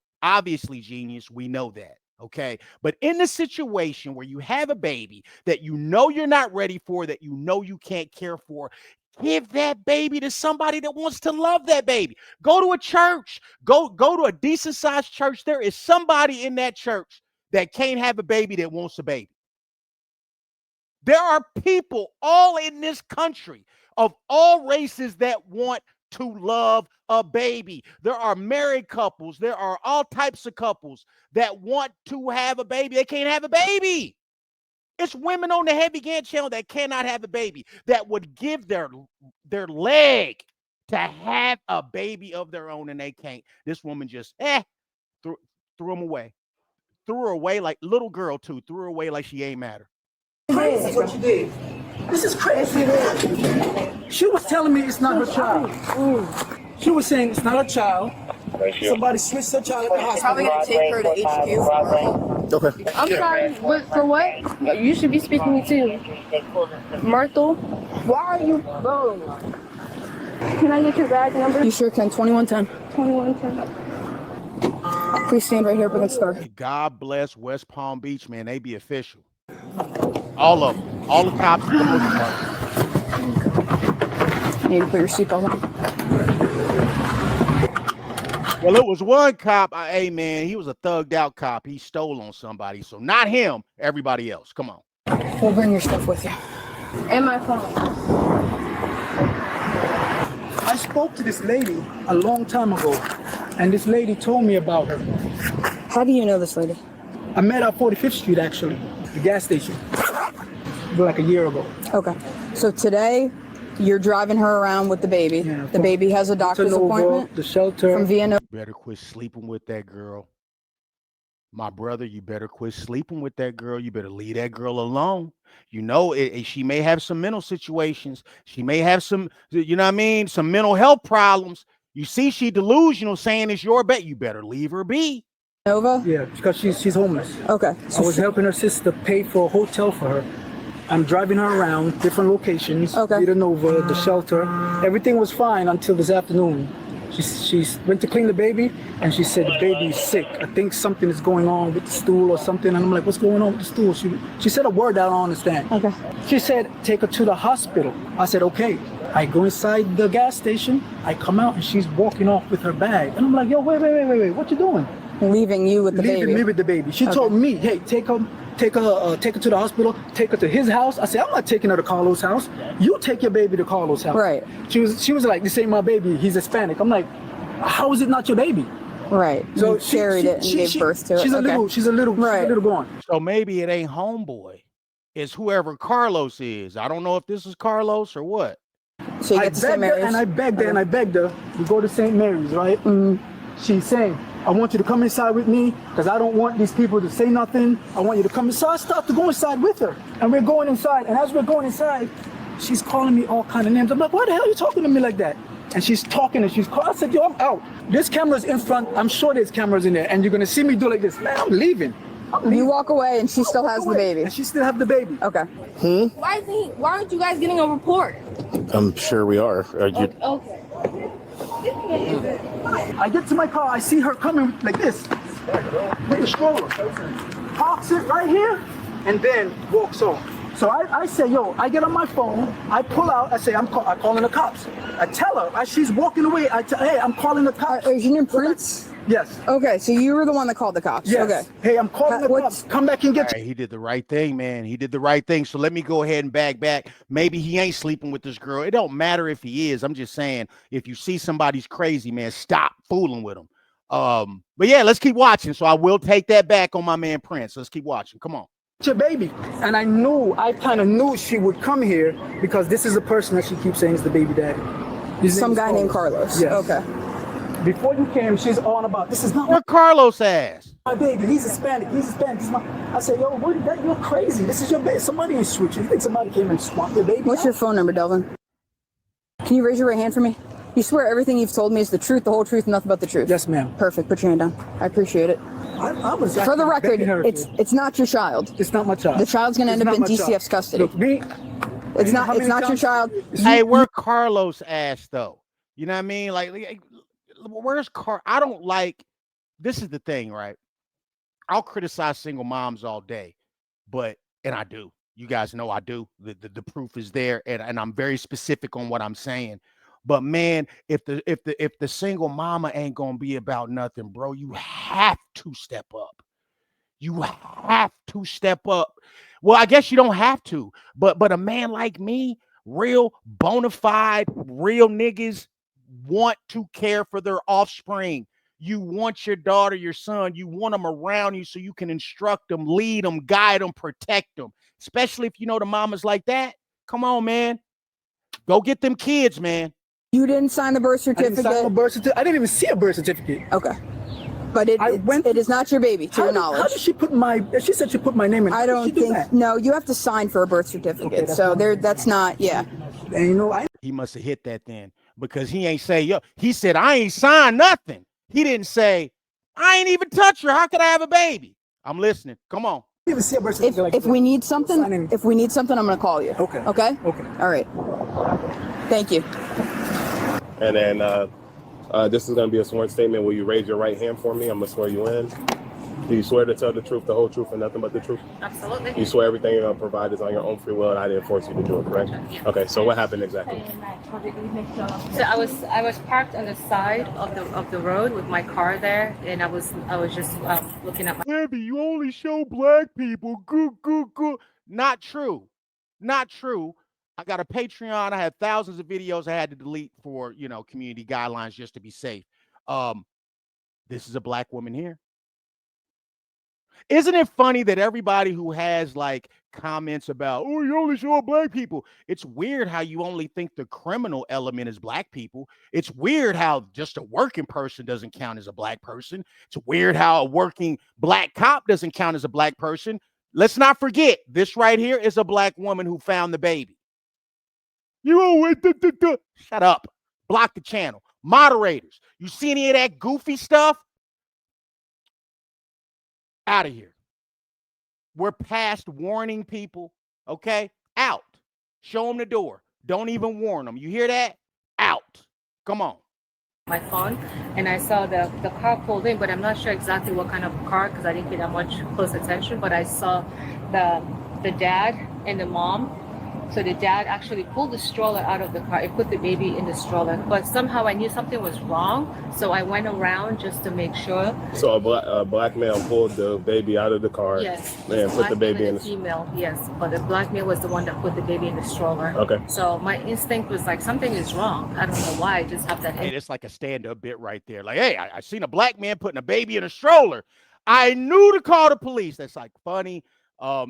S1: genius, we know that. Okay. But in the situation where you have a baby that you're not ready for, that you can't care for, give that baby to somebody that wants to love that baby. Go to a church, go to a decent sized church. There is somebody in that church that can't have a baby that wants a baby. There are people all in this country of all races that want to love a baby. There are married couples. There are all types of couples that want to have a baby. They can't have a baby. It's women on the Heavy Gantt channel that cannot have a baby, that would give their leg to have a baby of their own, and they can't. This woman just threw them away. Threw her away like little girl too. Threw her away like she ain't matter.
S4: This is what you did. This is crazy. She was telling me it's not her child. She was saying it's not a child. Somebody switched her child at the hospital.
S9: Probably gonna take her to HQ.
S7: Okay.
S8: I'm sorry, for what? You should be speaking to Myrtle. Why are you? Can I get your bag number?
S9: You sure can. 2110.
S8: 2110.
S9: Please stand right here up against the car.
S1: God bless West Palm Beach, man. They be official. All of them. All the cops for the most part.
S9: You need to put your seatbelt on.
S1: Well, it was one cop. Hey, man, he was a thugged out cop. He stole on somebody. So not him, everybody else. Come on.
S9: We'll bring your stuff with you.
S8: And my phone.
S4: I spoke to this lady a long time ago, and this lady told me about her.
S9: How do you know this lady?
S4: I met her at 45th Street, actually, the gas station, like a year ago.
S9: Okay. So today, you're driving her around with the baby.
S4: Yeah,
S9: the baby has a doctor's appointment.
S4: The shelter.
S9: From Vienna.
S1: You better quit sleeping with that girl. My brother, you better quit sleeping with that girl. You better leave that girl alone. You know, she may have some mental situations. She may have some, you know what I mean, some mental health problems. You see she delusional saying it's your bet. You better leave her be.
S9: Nova?
S4: Yeah, because she's homeless.
S9: Okay.
S4: I was helping her sister pay for a hotel for her. I'm driving her around different locations.
S9: Okay.
S4: Vita Nova, the shelter. Everything was fine until this afternoon. She went to clean the baby, and she said the baby is sick. I think something is going on with the stool or something. And I'm like, what's going on with the stool? She said a word I don't understand. Okay. She said, take her to the hospital. I said, okay. I go inside the gas station. I come out, and she's walking off with her bag. And I'm like, yo, wait. What you doing?
S9: Leaving you with the baby.
S4: Leaving me with the baby. She told me, hey, take her to the hospital, take her to his house. I said, I'm not taking her to Carlos' house. You take your baby to Carlos' house.
S9: Right.
S4: She was like, this ain't my baby. He's Hispanic. I'm like, how is it not your baby?
S9: Right.
S4: So
S9: you carried it and gave birth to it.
S4: She's a little gone.
S1: So maybe it ain't homeboy. It's whoever Carlos is. I don't know if this is Carlos or what.
S9: So you get to St. Mary's.
S4: And I begged her. We go to St. Mary's, right? Mm-hmm. She's saying, I want you to come inside with me because I don't want these people to say nothing. I want you to come inside. So I start to go inside with her. And we're going inside. And as we're going inside, she's calling me all kind of names. I'm like, why the hell are you talking to me like that? And she's talking and she's calling. I said, yo, I'm out. There's cameras in front. I'm sure there's cameras in there. And you're going to see me do like this. Man, I'm leaving.
S9: You walk away and she still has the baby.
S4: And she still has the baby.
S9: Okay.
S8: Why aren't you guys getting a report?
S7: I'm sure we are.
S8: Okay.
S4: I get to my car, I see her coming like this with the stroller, parks it right here, and then walks off. So I say, yo, I get on my phone, I pull out, I say, I'm calling the cops. I tell her, as she's walking away, hey, I'm calling the cops.
S9: Is your name Prince?
S4: Yes.
S9: Okay, so you were the one that called the cops.
S4: Yes.
S9: Okay.
S4: Hey, I'm calling the cops. Come back and get you.
S1: He did the right thing, man. He did the right thing. So let me go ahead and back. Maybe he ain't sleeping with this girl. It don't matter if he is. I'm just saying, if you see somebody's crazy, man, stop fooling with him. But yeah, let's keep watching. So I will take that back on my man Prince. Let's keep watching. Come on.
S4: Your baby. And I kind of knew she would come here because this is the person that she keeps saying is the baby daddy.
S9: Some guy named Carlos.
S4: Yes.
S9: Okay.
S4: Before you came, she's on about this is not
S1: what Carlos ass.
S4: My baby. He's Hispanic. I said, yo, what is that? You're crazy. This is your baby. Somebody is switching. You think somebody came and swamped your baby?
S9: What's your phone number, Delvin? Can you raise your right hand for me? You swear everything you've told me is the truth, the whole truth, and nothing but the truth?
S4: Yes, ma'am.
S9: Perfect. Put your hand down. I appreciate it.
S4: I was
S9: for the record, it's not your child.
S4: It's not my child.
S9: The child's gonna end up in DCF's custody.
S4: Look, me.
S9: It's not your child.
S1: Hey, where Carlos ass though? You know what I mean? Like where's I don't like. This is the thing, right? I'll criticize single moms all day, and I do. You guys know I do. The proof is there, and I'm very specific on what I'm saying. But man, if the single mama ain't gonna be about nothing, bro, you have to step up. You have to step up. Well, I guess you don't have to, but a man like me, real bona fide, real niggas want to care for their offspring. You want your daughter, your son, you want them around you so you can instruct them, lead them, guide them, protect them. Especially if you know the mamas like that. Come on, man. Go get them kids, man.
S9: You didn't sign the birth certificate?
S4: I didn't even see a birth certificate.
S9: Okay. But it is not your baby, to your knowledge.
S4: How did she put she said she put my name in.
S9: I don't think, no, you have to sign for a birth certificate. Okay, so that's not, yeah.
S4: And
S1: he must have hit that then. because he ain't say, yo, he said, I ain't signed nothing. He didn't say, I ain't even touch her. How could I have a baby? I'm listening. Come on.
S9: If we need something, I'm going to call you. Okay. Okay?
S4: Okay.
S9: All right. Thank you.
S7: And then this is going to be a sworn statement. Will you raise your right hand for me? I'm going to swear you in. Do you swear to tell the truth, the whole truth, and nothing but the truth?
S8: Absolutely.
S7: You swear everything you're going to provide is on your own free will, and I didn't force you to do it, correct?
S8: Yeah.
S7: Okay, so what happened exactly?
S8: So I was parked on the side of the road with my car there, and I was just looking at my.
S1: Debbie, you only show black people. Good. Not true. Not true. I got a Patreon. I had thousands of videos I had to delete for, community guidelines just to be safe. This is a black woman here. Isn't it funny that everybody who has like comments about, oh, you only show black people? It's weird how you only think the criminal element is black people. It's weird how just a working person doesn't count as a black person. It's weird how a working black cop doesn't count as a black person. Let's not forget, this right here is a black woman who found the baby. You always shut up. Block the channel. Moderators, you see any of that goofy stuff? Out of here. We're past warning people, okay? Out. Show them the door. Don't even warn them. You hear that? Out. Come on.
S8: My phone, and I saw the car pulled in, but I'm not sure exactly what kind of car because I didn't pay that much close attention, but I saw the dad and the mom. So the dad actually pulled the stroller out of the car and put the baby in the stroller. But somehow I knew something was wrong, so I went around just to make sure.
S7: So a black male pulled the baby out of the car.
S8: Yes.
S7: And put the baby in the
S8: female. Yes, but the black male was the one that put the baby in the stroller.
S7: Okay.
S8: So my instinct was like something is wrong. I don't know why. I just have that.
S1: Hey, it's like a stand-up bit right there. Like, hey, I seen a black man putting a baby in a stroller. I knew to call the police. That's like funny.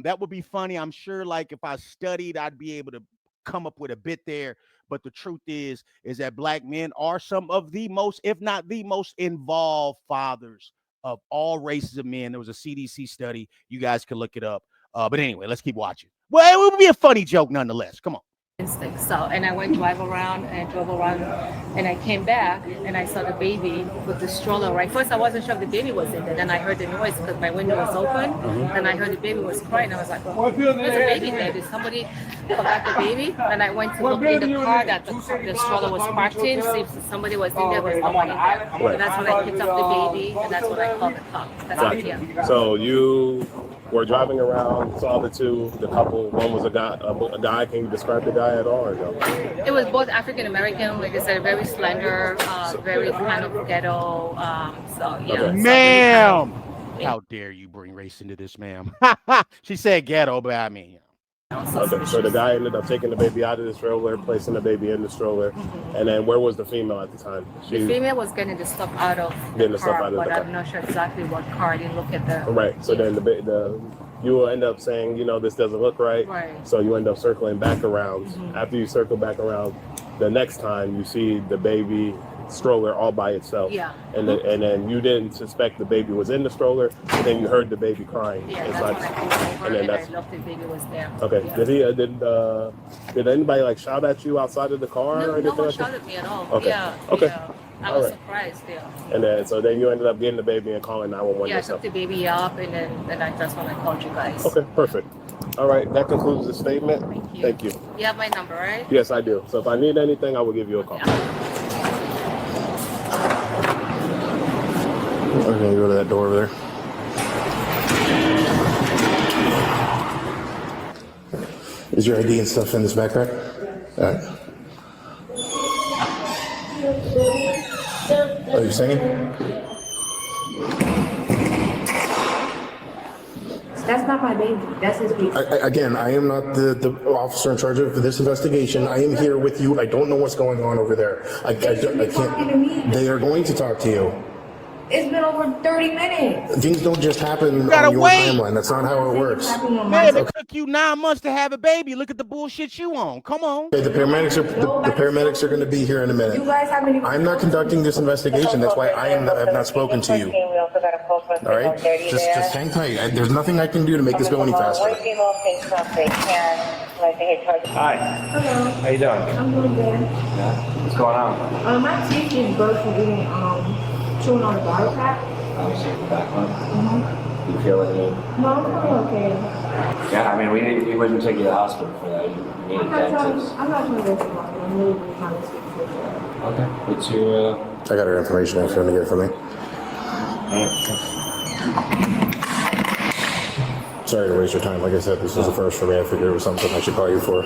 S1: That would be funny. I'm sure like if I studied, I'd be able to come up with a bit there. But the truth is that black men are some of the most, if not the most involved fathers of all races of men. There was a CDC study. You guys can look it up. But anyway, let's keep watching. Well, it would be a funny joke nonetheless. Come on.
S8: Instinct. So, and I went drove around, and I came back, and I saw the baby with the stroller. Right, first I wasn't sure if the baby was in there. Then I heard the noise because my window was open, and I heard the baby was crying. I was like, "Oh, there's a baby there. Did somebody forgot the baby?" And I went to look in the car that the stroller was parked in, see if somebody was in there. Was nobody in there. Right. And that's when I picked up the baby, and that's when I called the cop. That's
S7: right.
S8: Yeah.
S7: So you were driving around, saw the couple. One was a guy. Can you describe the guy at all or no?
S8: It was both African American, like I said, very slender, very kind of ghetto. So yeah.
S7: Okay.
S1: Ma'am, how dare you bring race into this, ma'am? She said ghetto, but I mean,
S7: Okay, so the guy ended up taking the baby out of the stroller, placing the baby in the stroller, and then where was the female at the time?
S8: The female was getting the stuff out of the car, but I'm not sure exactly what car. I didn't look at the.
S7: Right. So then you will end up saying, this doesn't look right.
S8: Right.
S7: So you end up circling back around. After you circle back around, the next time you see the baby stroller all by itself.
S8: Yeah.
S7: And then you didn't suspect the baby was in the stroller, and then you heard the baby crying.
S8: Yeah,
S7: it's
S8: that's
S7: like,
S8: when I pulled over
S7: and then
S8: and I looked, the baby was there.
S7: Okay.
S8: Yeah.
S7: Did anybody like shout at you outside of the car?
S8: No,
S7: or
S8: no one
S7: like
S8: shouted at me at all.
S7: Okay.
S8: Yeah.
S7: Okay.
S8: Yeah. I was surprised. Yeah.
S7: And then you ended up getting the baby and calling 911
S8: Yeah, I
S7: yourself.
S8: took the baby up, and then that's when I called you guys.
S7: Okay, perfect. All right, that concludes the statement. Thank you.
S8: You have my number, right?
S7: Yes, I do. So if I need anything, I will give you a call.
S8: Yeah.
S7: I'm gonna go to that door over there.
S11: Is your ID and stuff in this backpack? All right. Oh, you're singing?
S12: That's not my baby. That's his baby.
S11: Again, I am not the officer in charge of this investigation. I am here with you. I don't know what's going on over there. I can't. They are going to talk to you.
S12: It's been over 30 minutes.
S11: Things don't just happen
S1: gotta
S11: on your
S1: wait.
S11: timeline. That's not how it works.
S1: Man, it took you 9 months to have a baby. Look at the bullshit you on. Come on.
S11: Okay, the paramedics are going to be here in a minute.
S12: You guys have any?
S11: I'm not conducting this investigation. That's why I have not spoken to you. All right? Just hang tight. There's nothing I can do to make this go any faster.
S13: Hi.
S12: Hello.
S13: How you doing?
S12: I'm doing good.
S13: Yeah. What's going on?
S12: My teeth is burst from eating chewing on the bottle cap.
S13: I'm sick of that one. You feel any?
S12: No, I'm feeling okay.
S13: Yeah, I mean, we wouldn't take you to the hospital for that. You need a dentist.
S12: I'm not trying to go to the hospital. I'm really trying to speak to you.
S13: Okay. What's your?
S11: I got her information if you want to get it from me. Sorry to waste your time. Like I said, this was the first for me. I figured it was something I should call you for.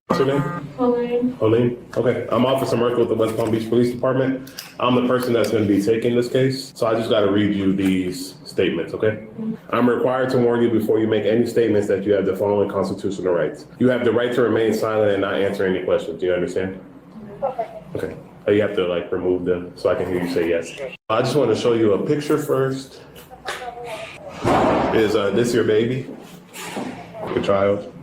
S7: What's your name?
S12: Pauline.
S7: Pauline? Okay, I'm Officer Merkel with the West Palm Beach Police Department. I'm the person that's going to be taking this case, so I just got to read you these statements, okay? I'm required to warn you before you make any statements that you have the following constitutional rights. You have the right to remain silent and not answer any questions. Do you understand? Okay. You have to like remove them so I can hear you say yes. I just want to show you a picture first. Is this your baby? Your child?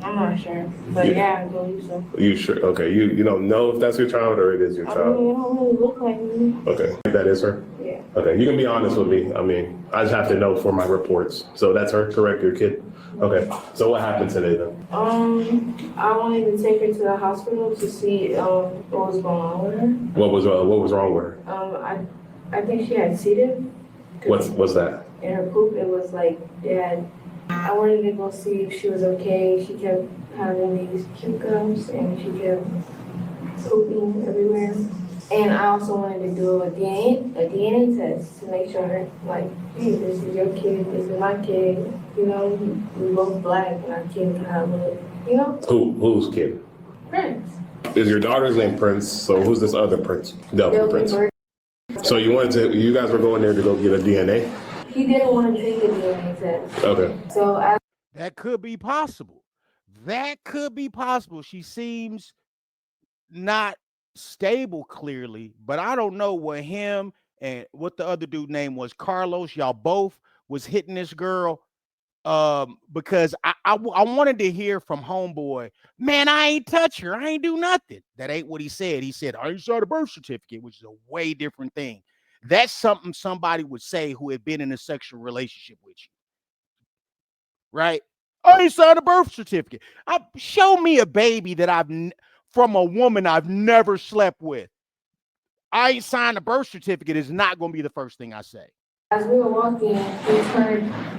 S12: I'm not sure, but yeah, I believe so.
S7: You sure? Okay, you don't know if that's your child or it is your
S12: I
S7: child?
S12: mean, it don't really look like me.
S7: Okay, that is her?
S12: Yeah.
S7: Okay, you can be honest with me. I mean, I just have to know for my reports. So that's her, correct, your kid? Okay, so what happened today then?
S12: I wanted to take her to the hospital to see what was going on with her.
S7: What was wrong with her?
S12: I think she had C. diff.
S7: What's that?
S12: In her poop, it was like, I wanted to go see if she was okay. She kept having these puke ups and she kept pooping everywhere. And I also wanted to do a DNA test to make sure, like, hey, this is your kid, this is my kid. You know, we both black and our kid kind of look, you know?
S7: Whose kid?
S12: Prince.
S7: Is your daughter's name Prince? So who's this other Prince? Delvin Prince. So you guys were going there to go get a DNA?
S12: He didn't want to take the DNA test.
S7: Okay.
S12: So
S1: that could be possible. That could be possible. She seems not stable clearly, but I don't know what him and what the other dude name was, Carlos, y'all both was hitting this girl because I wanted to hear from homeboy, man, I ain't touch her. I ain't do nothing. That ain't what he said. He said, I ain't saw the birth certificate, which is a way different thing. That's something somebody would say who had been in a sexual relationship with you. Right? I ain't signed a birth certificate. Show me a baby that from a woman I've never slept with. I ain't signed a birth certificate is not going to be the first thing I say.
S12: As we were walking,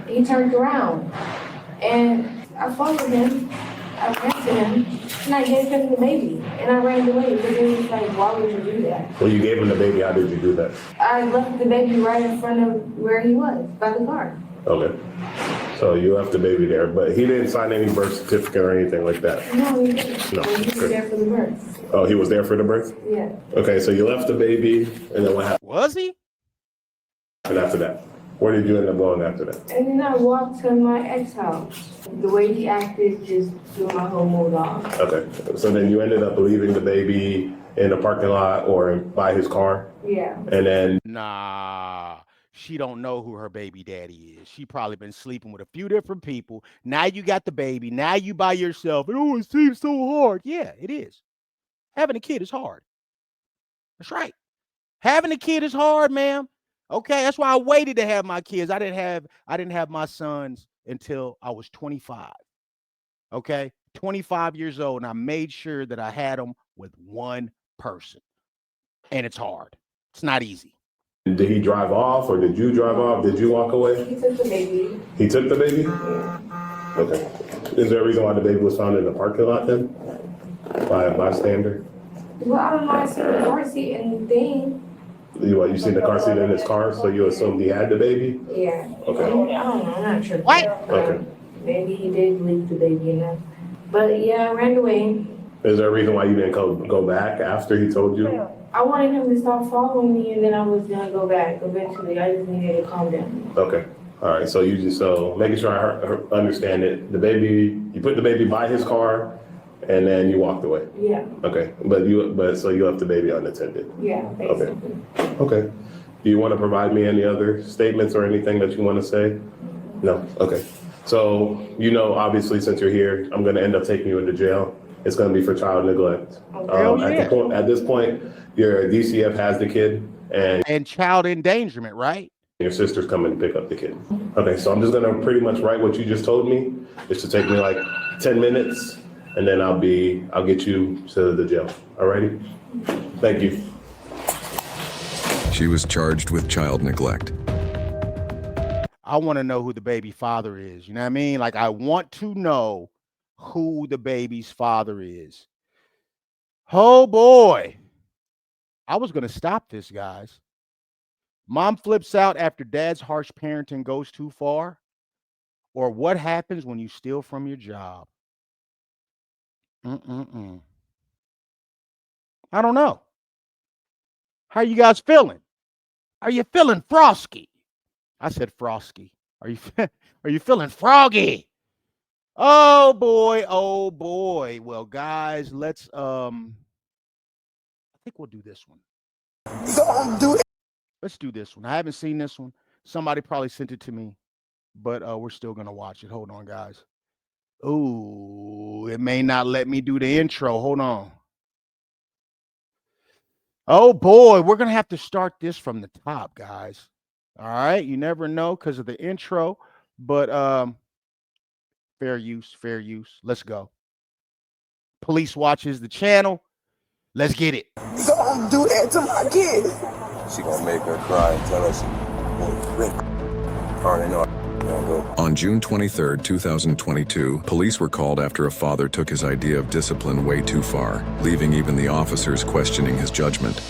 S12: he turned around and I followed him. I ran to him and I gave him the baby and I ran away because he was like, why would you do that?
S7: When you gave him the baby, how did you do that?
S12: I left the baby right in front of where he was, by the car.
S7: Okay. So you left the baby there, but he didn't sign any birth certificate or anything like that?
S12: No, he didn't.
S7: No.
S12: He was there for the birth.
S7: Oh, he was there for the birth?
S12: Yeah.
S7: Okay, so you left the baby and then what happened?
S1: Was he?
S7: And after that? Where did you end up going after that?
S12: And then I walked to my ex house. The way he acted just threw my whole mood off.
S7: Okay, so then you ended up leaving the baby in the parking lot or by his car?
S12: Yeah.
S7: And then?
S1: Nah, she don't know who her baby daddy is. She probably been sleeping with a few different people. Now you got the baby. Now you by yourself. It always seems so hard. Yeah, it is. Having a kid is hard. That's right. Having a kid is hard, ma'am. Okay, that's why I waited to have my kids. I didn't have my sons until I was 25. Okay, 25 years old, and I made sure that I had them with one person. And it's hard. It's not easy.
S7: Did he drive off or did you drive off? Did you walk away?
S12: He took the baby.
S7: He took the baby?
S12: Yeah.
S7: Okay. Is there a reason why the baby was found in the parking lot then? By a bystander?
S12: Well, I don't know. I seen the car seat and the thing.
S7: You seen the car seat in his car, so you assumed he had the baby?
S12: Yeah.
S7: Okay.
S12: I don't know. I'm not sure.
S1: What?
S7: Okay.
S12: Maybe he did leave the baby enough. But yeah, I ran away.
S7: Is there a reason why you didn't go back after he told you?
S12: I wanted him to stop following me, and then I was gonna go back eventually. I just needed to calm down.
S7: Okay. All right. So making sure I understand it. The baby, you put the baby by his car, And then you walked away.
S12: Yeah.
S7: Okay, so you left the baby unattended.
S12: Yeah, basically.
S7: Okay. Do you want to provide me any other statements or anything that you want to say? No. Okay. So obviously, since you're here, I'm going to end up taking you into jail. It's going to be for child neglect. At this point, your DCF has the kid
S1: and child endangerment, right?
S7: Your sister's coming to pick up the kid. Okay, so I'm just going to pretty much write what you just told me. It's to take me like 10 minutes, and then I'll get you to the jail. Alrighty? Thank you.
S6: She was charged with child neglect.
S1: I want to know who the baby father is. You know what I mean? Like, I want to know who the baby's father is. Oh boy. I was going to stop this, guys. Mom flips out after dad's harsh parenting goes too far. Or what happens when you steal from your job? I don't know. How are you guys feeling? Are you feeling frosty? I said frosty. Are you feeling froggy? Oh boy, oh boy. Well, guys, let's I think we'll do this one. Let's do this one. I haven't seen this one. Somebody probably sent it to me, but we're still gonna watch it. Hold on, guys. Ooh, it may not let me do the intro. Hold on. Oh boy, we're gonna have to start this from the top, guys. All right, you never know because of the intro, but fair use. Let's go. Police watches the channel. Let's get it.
S14: Don't do that to my kid.
S15: She gonna make her cry and tell us I already know.
S6: On June 23, 2022, police were called after a father took his idea of discipline way too far, leaving even the officers questioning his judgment.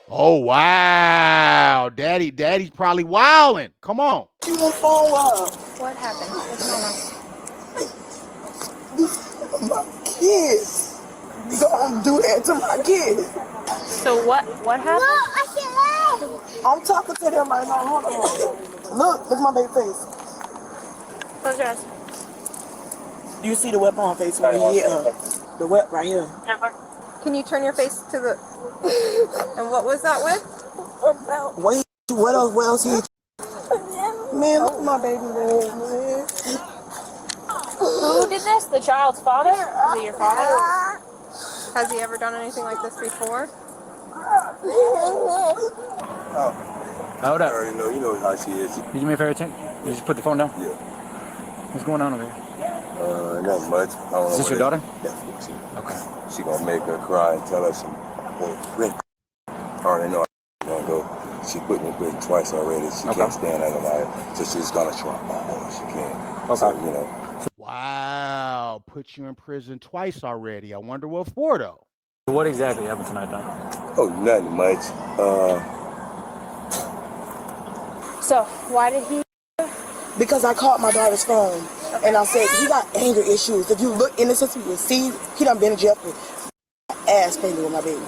S1: Oh, wow. Daddy's probably wilding. Come on.
S14: You on phone wild.
S2: What happened? What's going on?
S14: My kids. Don't do that to my kids.
S2: So what happened?
S14: No, I can't. I'm talking to them right now. Hold on. Look at my baby face.
S2: Close your eyes.
S14: You see the whip on face when he hit her. The whip right here.
S2: Can you turn your face to the... And what was that with?
S14: What else he... Man, look at my baby leg, man.
S2: Who did this? The child's father? Is it your father? Has he ever done anything like this before?
S15: Hold up. You know how she is.
S16: Did you do me a favor, Tim? You just put the phone down?
S15: Yeah.
S16: What's going on over here?
S15: Not much. I don't know.
S16: Is this your daughter?
S15: Yeah. Okay. She gonna make her cry and tell us I already know I'm gonna go. She put me in prison twice already. She can't stand that alive. So she's gonna try. She can.
S16: Okay.
S15: So,
S1: Wow. Put you in prison twice already. I wonder what for, though.
S16: What exactly happened tonight, Don?
S15: Oh, nothing much.
S2: So, why did he...
S14: Because I called my daughter's phone, and I said, he got anger issues. If you look innocent, you will see he done been in jail for ass finger with my baby.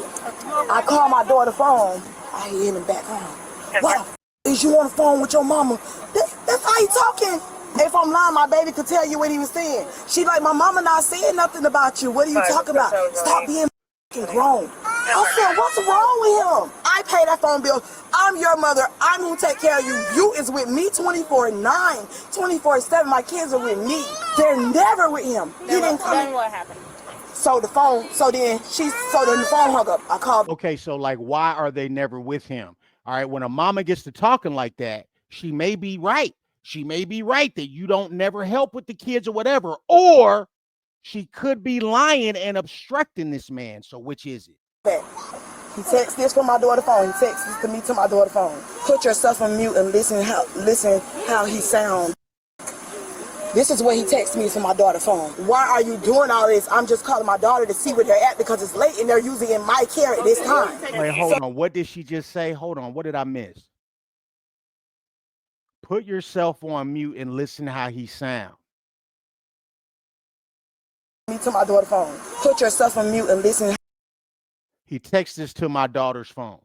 S14: I called my daughter's phone. I hear him back home. Why the is you on the phone with your mama? That's how he talking. If I'm lying, my baby could tell you what he was saying. She like, my mama not saying nothing about you. What are you talking about? Stop being grown. I said, what's wrong with him? I pay that phone bill. I'm your mother. I'm who take care of you. You is with me 24/9, 24/7. My kids are with me. They're never with him. He didn't come.
S2: Then what happened?
S14: So then the phone hung up. I called.
S1: Okay, so like, why are they never with him? All right, when a mama gets to talking like that, she may be right. She may be right that you don't never help with the kids or whatever, or she could be lying and obstructing this man. So which is it?
S14: He texts this from my daughter's phone. He texts this to me to my daughter's phone. Put yourself on mute and listen how he sounds. This is what he texts me from my daughter's phone. Why are you doing all this? I'm just calling my daughter to see where they're at because it's late and they're usually in my care at this time.
S1: Wait, hold on. What did she just say? Hold on. What did I miss? Put yourself on mute and listen how he sounds.
S14: Me to my daughter's phone. Put yourself on mute and listen.
S1: He texts this to my daughter's phone.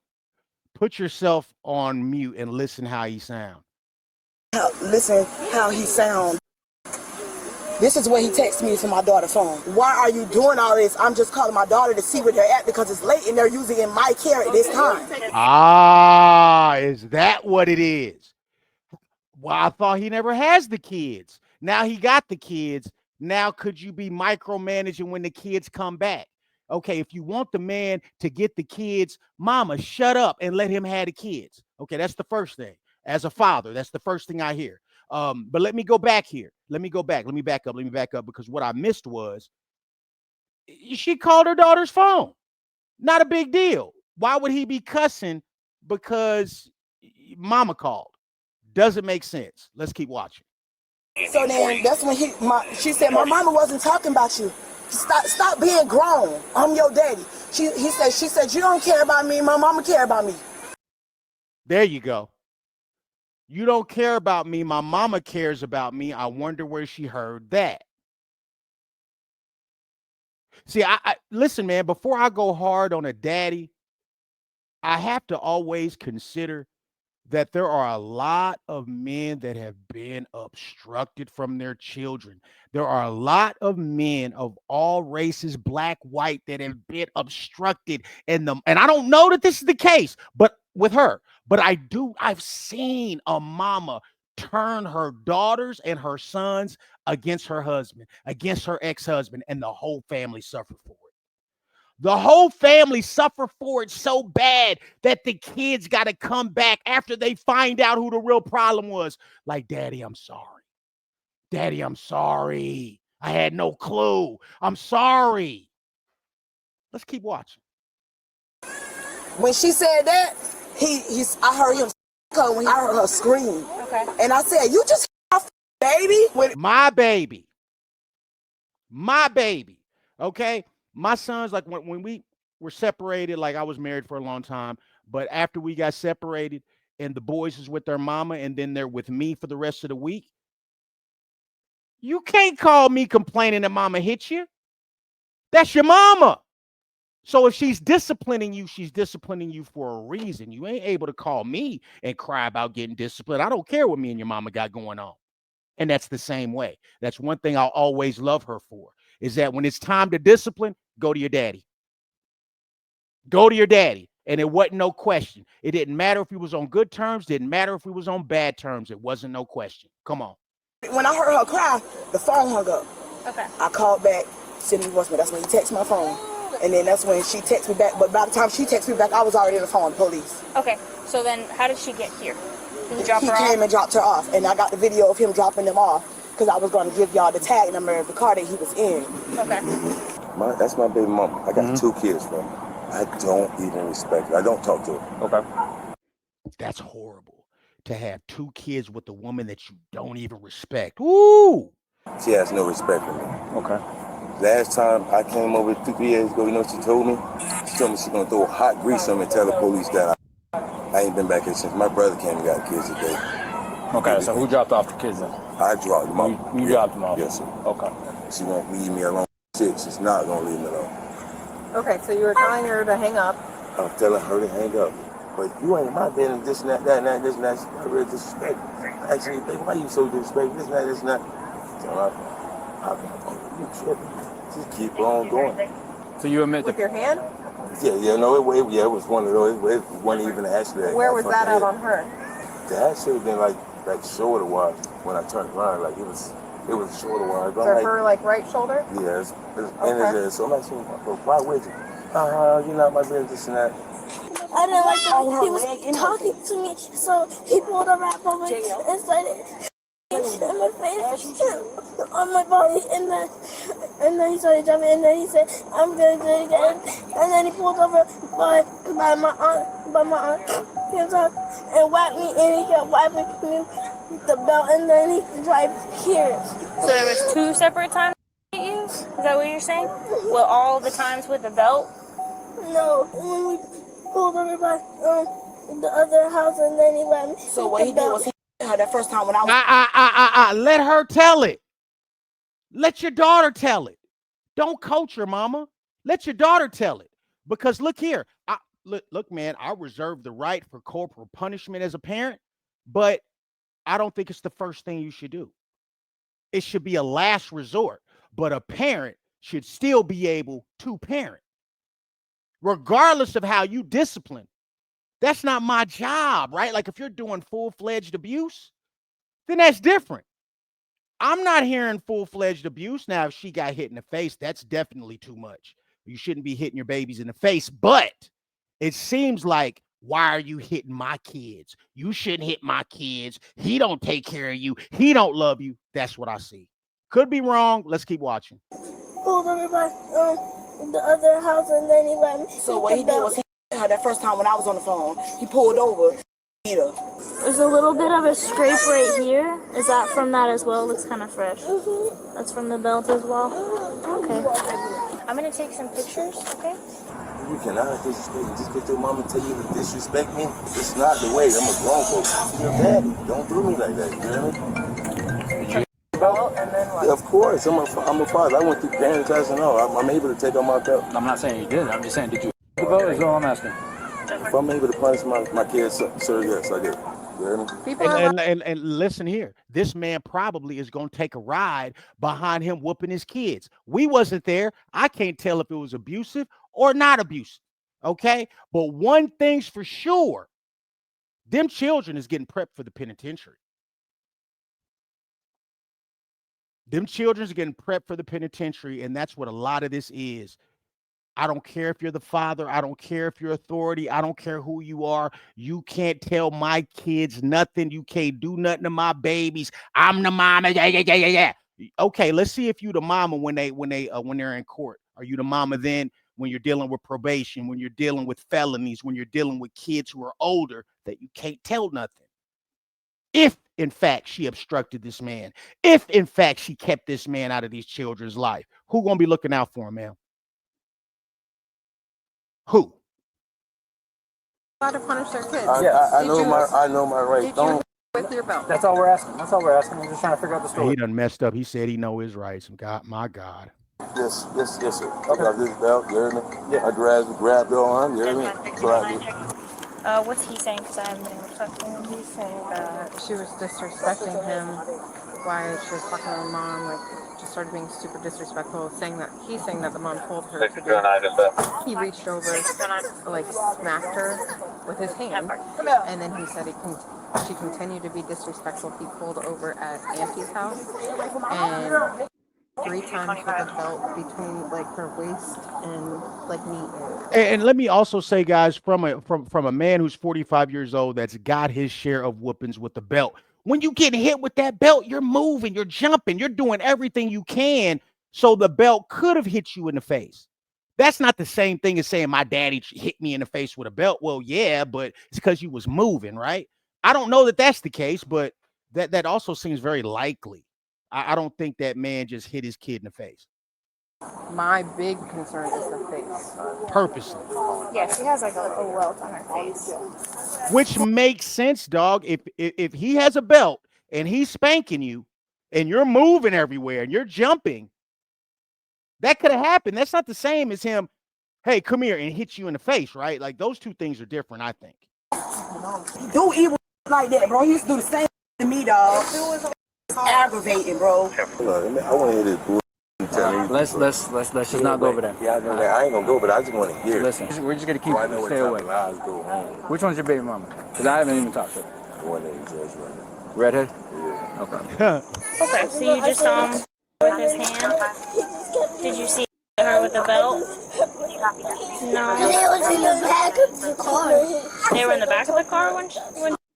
S1: Put yourself on mute and listen how he sounds.
S14: Listen how he sounds. This is what he texted me from my daughter's phone. Why are you doing all this? I'm just calling my daughter to see where they're at because it's late and they're using in my care at this time.
S1: Ah, is that what it is? Well, I thought he never has the kids. Now he got the kids. Now could you be micromanaging when the kids come back? Okay, if you want the man to get the kids, mama, shut up and let him have the kids. Okay, that's the first thing. As a father, that's the first thing I hear. But let me go back here. Let me back up because what I missed was she called her daughter's phone. Not a big deal. Why would he be cussing because mama called? Doesn't make sense. Let's keep watching.
S14: So then that's when she said, my mama wasn't talking about you. Stop being grown. I'm your daddy. She said, you don't care about me. My mama care about me.
S1: There you go. You don't care about me. My mama cares about me. I wonder where she heard that. See, I listen, man, before I go hard on a daddy, I have to always consider that there are a lot of men that have been obstructed from their children. There are a lot of men of all races, black, white, that have been obstructed and I don't know that this is the case, but with her, but I've seen a mama turn her daughters and her sons against her husband, against her ex-husband, and the whole family suffer for it. The whole family suffer for it so bad that the kids got to come back after they find out who the real problem was. Like, Daddy, I'm sorry. Daddy, I'm sorry. I had no clue. I'm sorry. Let's keep watching.
S14: When she said that, I heard him when I heard her scream.
S2: Okay.
S14: And I said, you just baby.
S1: My baby. My baby. Okay. My sons, like when we were separated, like I was married for a long time, but after we got separated and the boys is with their mama and then they're with me for the rest of the week, you can't call me complaining that mama hit you. That's your mama. So if she's disciplining you for a reason. You ain't able to call me and cry about getting disciplined. I don't care what me and your mama got going on. And that's the same way. That's one thing I'll always love her for, is that when it's time to discipline, go to your daddy. Go to your daddy. And it wasn't no question. It didn't matter if he was on good terms. Didn't matter if he was on bad terms. It wasn't no question. Come on.
S14: When I heard her cry, the phone hung up.
S2: Okay.
S14: I called back, sent me voicemail. That's when he texted my phone. And then that's when she texted me back. But by the time she texted me back, I was already on the phone with the police.
S2: Okay. So then how did she get here? Did you drop her off?
S14: He came and dropped her off. And I got the video of him dropping them off because I was going to give y'all the tag number of the car that he was in.
S2: Okay.
S15: That's my baby mama. I got 2 kids from her. I don't even respect her. I don't talk to her.
S1: Okay. That's horrible. To have 2 kids with a woman that you don't even respect. Ooh.
S15: She has no respect for me.
S1: Okay.
S15: Last time I came over 2 years ago, you know what she told me? She told me she's going to throw hot grease on me and tell the police that I ain't been back here since my brother came and got kids today.
S16: Okay, so who dropped off the kids then?
S15: I dropped them off.
S16: You dropped them off?
S15: Yes, sir.
S16: Okay.
S15: She won't leave me alone. She's not going to leave me alone.
S2: Okay, so you were telling her to hang up.
S15: I'm telling her to hang up. But you ain't my business, this and that, this and that. I really disrespect. Actually, why you so disrespectful? This and that, this and that. So you tripping. Just keep on going.
S16: So you admit
S2: With your hand?
S15: Yeah, no, it was one of those. It wasn't even actually.
S2: Where was that at on her?
S15: That should have been like shoulder wide when I turned around. Like it was shoulder wide.
S2: So her right shoulder?
S15: Yes. Okay. So I'm like, why would you? You're not my business, this and that.
S12: I didn't like that he was talking to me, so he pulled a rap on me and started in my face, on my body, and then he started jumping, and then he said, I'm gonna do it again, and then he pulled over by my aunt, and whacked me, and he kept wiping me with the belt, and then he wiped here.
S2: So there was 2 separate times he hit you? Is that what you're saying? Well, all the times with the belt?
S12: No, when we pulled over by the other house, and then he whacked me.
S14: So what he did was he hit her that first time when I was...
S1: Let her tell it. Let your daughter tell it. Don't coach her, mama. Let your daughter tell it. Because look here. Look, man, I reserve the right for corporal punishment as a parent, but I don't think it's the first thing you should do. It should be a last resort, but a parent should still be able to parent, regardless of how you discipline. That's not my job, right? Like if you're doing full-fledged abuse, then that's different. I'm not hearing full-fledged abuse. Now, if she got hit in the face, that's definitely too much. You shouldn't be hitting your babies in the face, but it seems like, why are you hitting my kids? You shouldn't hit my kids. He don't take care of you. He don't love you. That's what I see. Could be wrong. Let's keep watching.
S12: Pulled over by the other house, and then he let me.
S14: So what he did was he her that first time when I was on the phone. He pulled over. Beat her.
S12: There's a little bit of a scrape right here. Is that from that as well? Looks kind of fresh. That's from the belt as well. Okay. I'm gonna take some pictures. Okay.
S15: You cannot disrespect me. Just because your mama tell you to disrespect me, it's not the way. I'm a grown folk. You're daddy. Don't do me like that. You hear me? Yeah, of course. I'm a father. I went through parent class and all. I'm able to take on my belt.
S16: I'm not saying you did. I'm just saying, did you the vote is all I'm asking.
S15: If I'm able to punish my kids, sir, yes, I did. You hear me?
S1: And listen here, this man probably is going to take a ride behind him whooping his kids. We wasn't there. I can't tell if it was abusive or not abusive. Okay. But one thing's for sure, them children is getting prepped for the penitentiary. Them children is getting prepped for the penitentiary. And that's what a lot of this is. I don't care if you're the father. I don't care if you're authority. I don't care who you are. You can't tell my kids nothing. You can't do nothing to my babies. I'm the mama. Yeah. Okay, let's see if you the mama when they're in court. Are you the mama then when you're dealing with probation, when you're dealing with felonies, when you're dealing with kids who are older that you can't tell nothing? If in fact she obstructed this man, if in fact she kept this man out of these children's life, who gonna be looking out for him, man? Who?
S5: How to punish their kids.
S15: I know my rights. Don't.
S5: With your belt.
S16: That's all we're asking. That's all we're asking. We're just trying to figure out the story.
S1: He done messed up. He said he know his rights. God, my God.
S15: Yes, sir. I got this belt, you hear me? Yeah. I grabbed it on, you hear me?
S12: What's he saying? Because I haven't been able to talk to him.
S5: He's saying that she was disrespecting him while she was talking to her mom, like just started being super disrespectful, he's saying that the mom told her to do. He reached over, like smacked her with his hand, and then he said she continued to be disrespectful. He pulled over at Auntie's house, and 3 times with a belt between like her waist and like knee area.
S1: And let me also say, guys, from a man who's 45 years old that's got his share of whoopings with the belt. When you get hit with that belt, you're moving, you're jumping, you're doing everything you can. So the belt could have hit you in the face. That's not the same thing as saying my daddy hit me in the face with a belt. Well, yeah, but it's because you was moving, right? I don't know that that's the case, but that also seems very likely. I don't think that man just hit his kid in the face.
S5: My big concern is the face.
S1: Purposely.
S12: Yeah, she has like a welt on her face.
S1: Which makes sense, dog. If he has a belt and he's spanking you and you're moving everywhere and you're jumping, that could have happened. That's not the same as him, hey, come here, and hit you in the face, right? Like those two things are different, I think.
S14: Do evil like that, bro. He used to do the same to me, dog. It's aggravating, bro.
S15: I want to hear this bull.
S16: Let's just not go over there.
S15: Yeah, I ain't gonna go, but I just want to hear.
S16: Listen, we're just gonna keep stay away. Which one's your baby mama? Because I haven't even talked to her.
S15: One that judge right now.
S16: Redhead?
S15: Yeah.
S16: Okay.
S12: Okay, so you just saw him with his hand. Did you see her with the belt? No.
S17: They was in the back of the car.
S12: They were in the back of the car when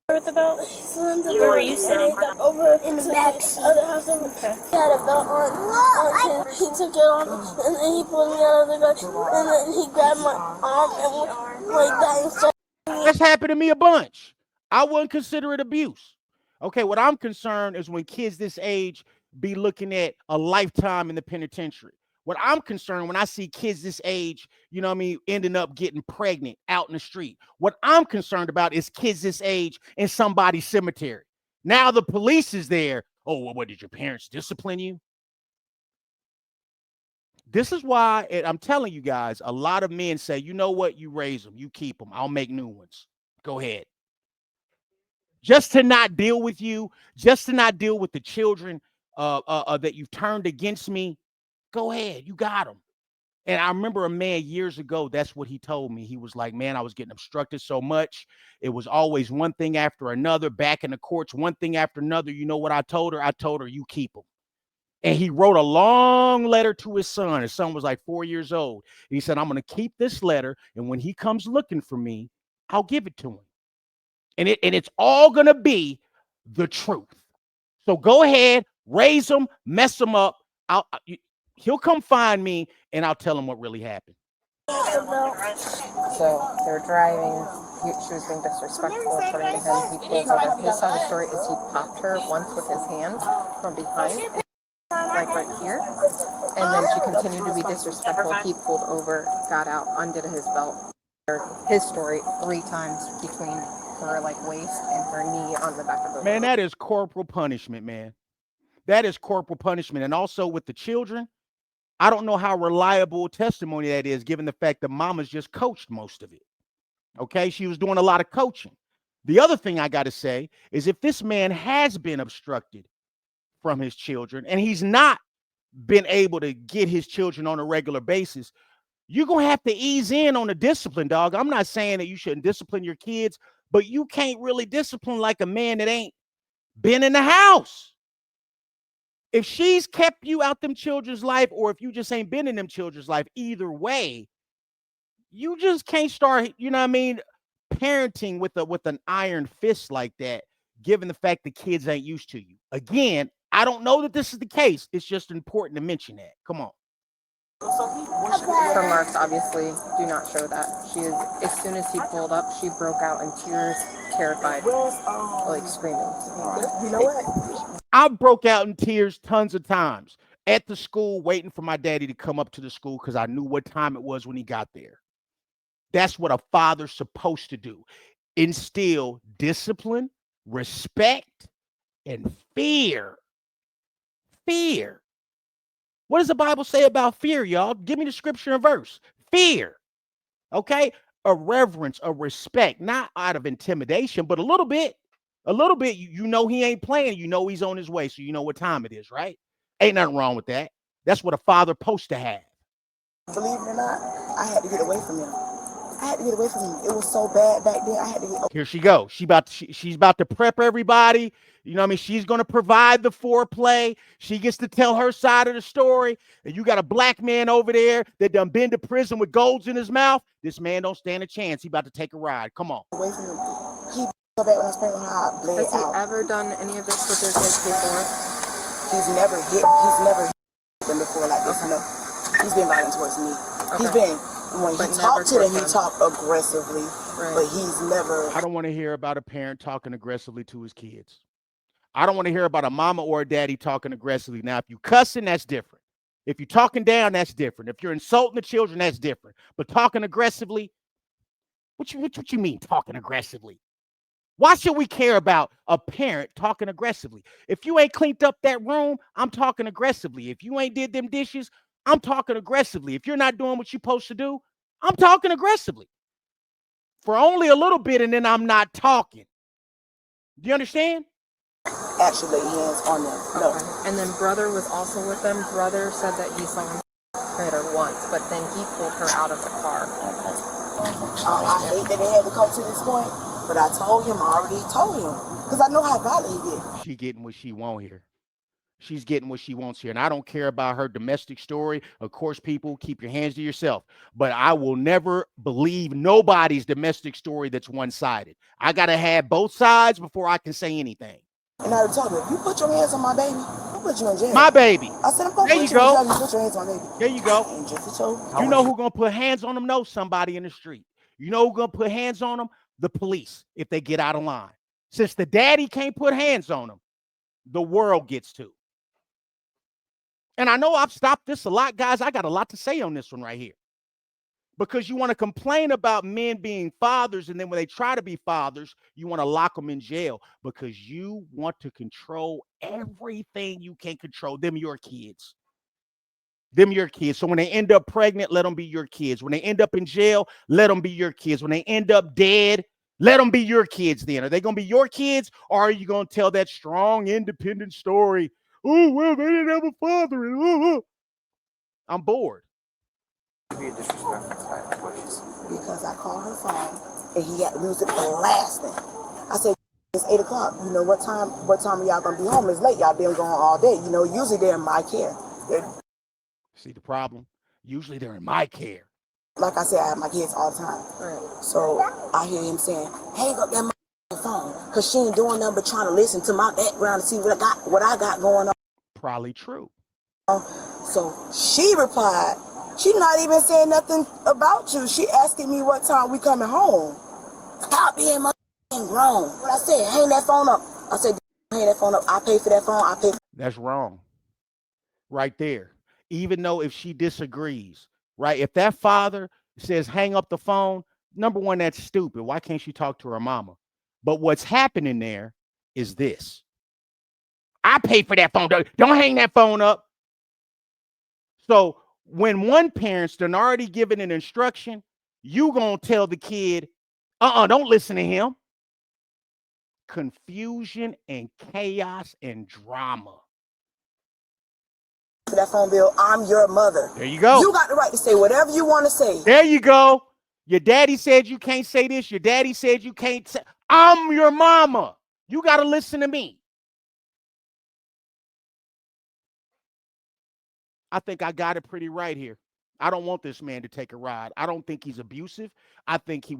S12: with the belt? Where were you sitting?
S17: Over in the back seat.
S12: Okay.
S17: He had a belt on him. He took it off, and then he pulled me out of the car, and then he grabbed my arm and like that and started.
S1: That's happened to me a bunch. I wouldn't consider it abuse. Okay, what I'm concerned is when kids this age be looking at a lifetime in the penitentiary. What I'm concerned when I see kids this age, you know what I mean, ending up getting pregnant out in the street. What I'm concerned about is kids this age in somebody's cemetery. Now the police is there. Oh, well, what, did your parents discipline you? This is why I'm telling you guys, a lot of men say, you know what, you raise them, you keep them, I'll make new ones. Go ahead. Just to not deal with you, just to not deal with the children. that you've turned against me, go ahead, you got them. And I remember a man years ago, that's what he told me. He was like, man, I was getting obstructed so much. It was always one thing after another, back in the courts, one thing after another. You know what I told her? I told her, you keep them. And he wrote a long letter to his son. His son was like 4 years old. He said, I'm going to keep this letter, and when he comes looking for me, I'll give it to him. And it's all going to be the truth. So go ahead, raise him, mess him up. He'll come find me, and I'll tell him what really happened.
S5: So they're driving. She was being disrespectful, according to him. He pulls over. His side of the story is he popped her once with his hand from behind, like right here. And then she continued to be disrespectful. He pulled over, got out, undid his belt. His story 3 times between her like waist and her knee on the back of the
S1: man. That is corporal punishment, man. That is corporal punishment. And also with the children, I don't know how reliable testimony that is, given the fact that mama's just coached most of it. Okay, she was doing a lot of coaching. The other thing I got to say is if this man has been obstructed from his children and he's not been able to get his children on a regular basis, you're going to have to ease in on the discipline, dog. I'm not saying that you shouldn't discipline your kids, but you can't really discipline like a man that ain't been in the house. If she's kept you out them children's life, or if you just ain't been in them children's life, either way, you just can't start, you know what I mean, parenting with an iron fist like that, given the fact the kids ain't used to you. Again, I don't know that this is the case. It's just important to mention that. Come on.
S5: Her marks obviously do not show that. She is, as soon as he pulled up, she broke out in tears, terrified, like screaming.
S14: You know what?
S1: I broke out in tears tons of times at the school waiting for my daddy to come up to the school because I knew what time it was when he got there. That's what a father's supposed to do. Instill discipline, respect, and fear. Fear. What does the Bible say about fear, y'all? Give me the scripture and verse. Fear. Okay? A reverence, a respect, not out of intimidation, but a little bit. A little bit. You know he ain't playing. You know he's on his way, so you know what time it is, right? Ain't nothing wrong with that. That's what a father supposed to have.
S14: Believe it or not, I had to get away from him. I had to get away from him. It was so bad back then. I had to get.
S1: Here she goes. She's about to prep everybody. You know what I mean? She's going to provide the foreplay. She gets to tell her side of the story. And you got a black man over there that done been to prison with golds in his mouth. This man don't stand a chance. He about to take a ride. Come on.
S14: Away from him. He so bad when I sprayed on her, I bled
S5: out. Has he ever done any of this with his kids before?
S14: He's never hit them before like this. No. He's been violent towards me. Okay. He's been, when he talked to them, he talked aggressively, right. But he's never.
S1: I don't want to hear about a parent talking aggressively to his kids. I don't want to hear about a mama or a daddy talking aggressively. Now, if you cussing, that's different. If you're talking down, that's different. If you're insulting the children, that's different. But talking aggressively, what you mean talking aggressively? Why should we care about a parent talking aggressively? If you ain't cleaned up that room, I'm talking aggressively. If you ain't did them dishes, I'm talking aggressively. If you're not doing what you're supposed to do, I'm talking aggressively. For only a little bit, and then I'm not talking. Do you understand?
S14: Actually, hands on them. No.
S5: Okay. And then brother was also with them. Brother said that he saw him hit her once, but then he pulled her out of the car.
S14: I hate that they had to come to this point, but I already told him, because I know how violent he is.
S1: She getting what she want here. She's getting what she wants here. And I don't care about her domestic story. Of course, people, keep your hands to yourself. But I will never believe nobody's domestic story that's one-sided. I got to have both sides before I can say anything.
S14: And I told her, if you put your hands on my baby, I'll put you in jail.
S1: My baby.
S14: I said, I'm going to put you in jail. You put your hands on my baby.
S1: There you go. You know who's going to put hands on them? No, somebody in the street. You know who's going to put hands on them? The police, if they get out of line. Since the daddy can't put hands on them, the world gets to. And I know I've stopped this a lot, guys. I got a lot to say on this one right here. Because you want to complain about men being fathers, and then when they try to be fathers, you want to lock them in jail because you want to control everything you can control. Them your kids. Them your kids. So when they end up pregnant, let them be your kids. When they end up in jail, let them be your kids. When they end up dead, let them be your kids then. Are they going to be your kids, or are you going to tell that strong, independent story? oh, well, they didn't have a father. And, I'm bored.
S14: Because I called her phone and he had to use it blasting. I said, it's 8 o'clock. You know, what time are y'all gonna be home? It's late. Y'all been gone all day. You know, usually they're in my care.
S1: See the problem? Usually they're in my care.
S14: Like I said, I have my kids all the time. Right. So I hear him saying, hang up that phone, because she ain't doing nothing but trying to listen to my background to see what I got going on.
S1: Probably true.
S14: So she replied, she not even saying nothing about you. She asking me what time we coming home. Stop being grown. What I said, hang that phone up. I said, hang that phone up. I pay for that phone. I pay for.
S1: That's wrong. Right there. Even though if she disagrees, right? If that father says hang up the phone, number one, that's stupid. Why can't she talk to her mama? But what's happening there is this. I pay for that phone. Don't hang that phone up. So when one parent's done already given an instruction, you gonna tell the kid, don't listen to him. Confusion and chaos and drama.
S14: For that phone bill, I'm your mother.
S1: There you go.
S14: You got the right to say whatever you want to say.
S1: There you go. Your daddy said you can't say this. Your daddy said you can't say. I'm your mama. You got to listen to me. I think I got it pretty right here. I don't want this man to take a ride. I don't think he's abusive. I think he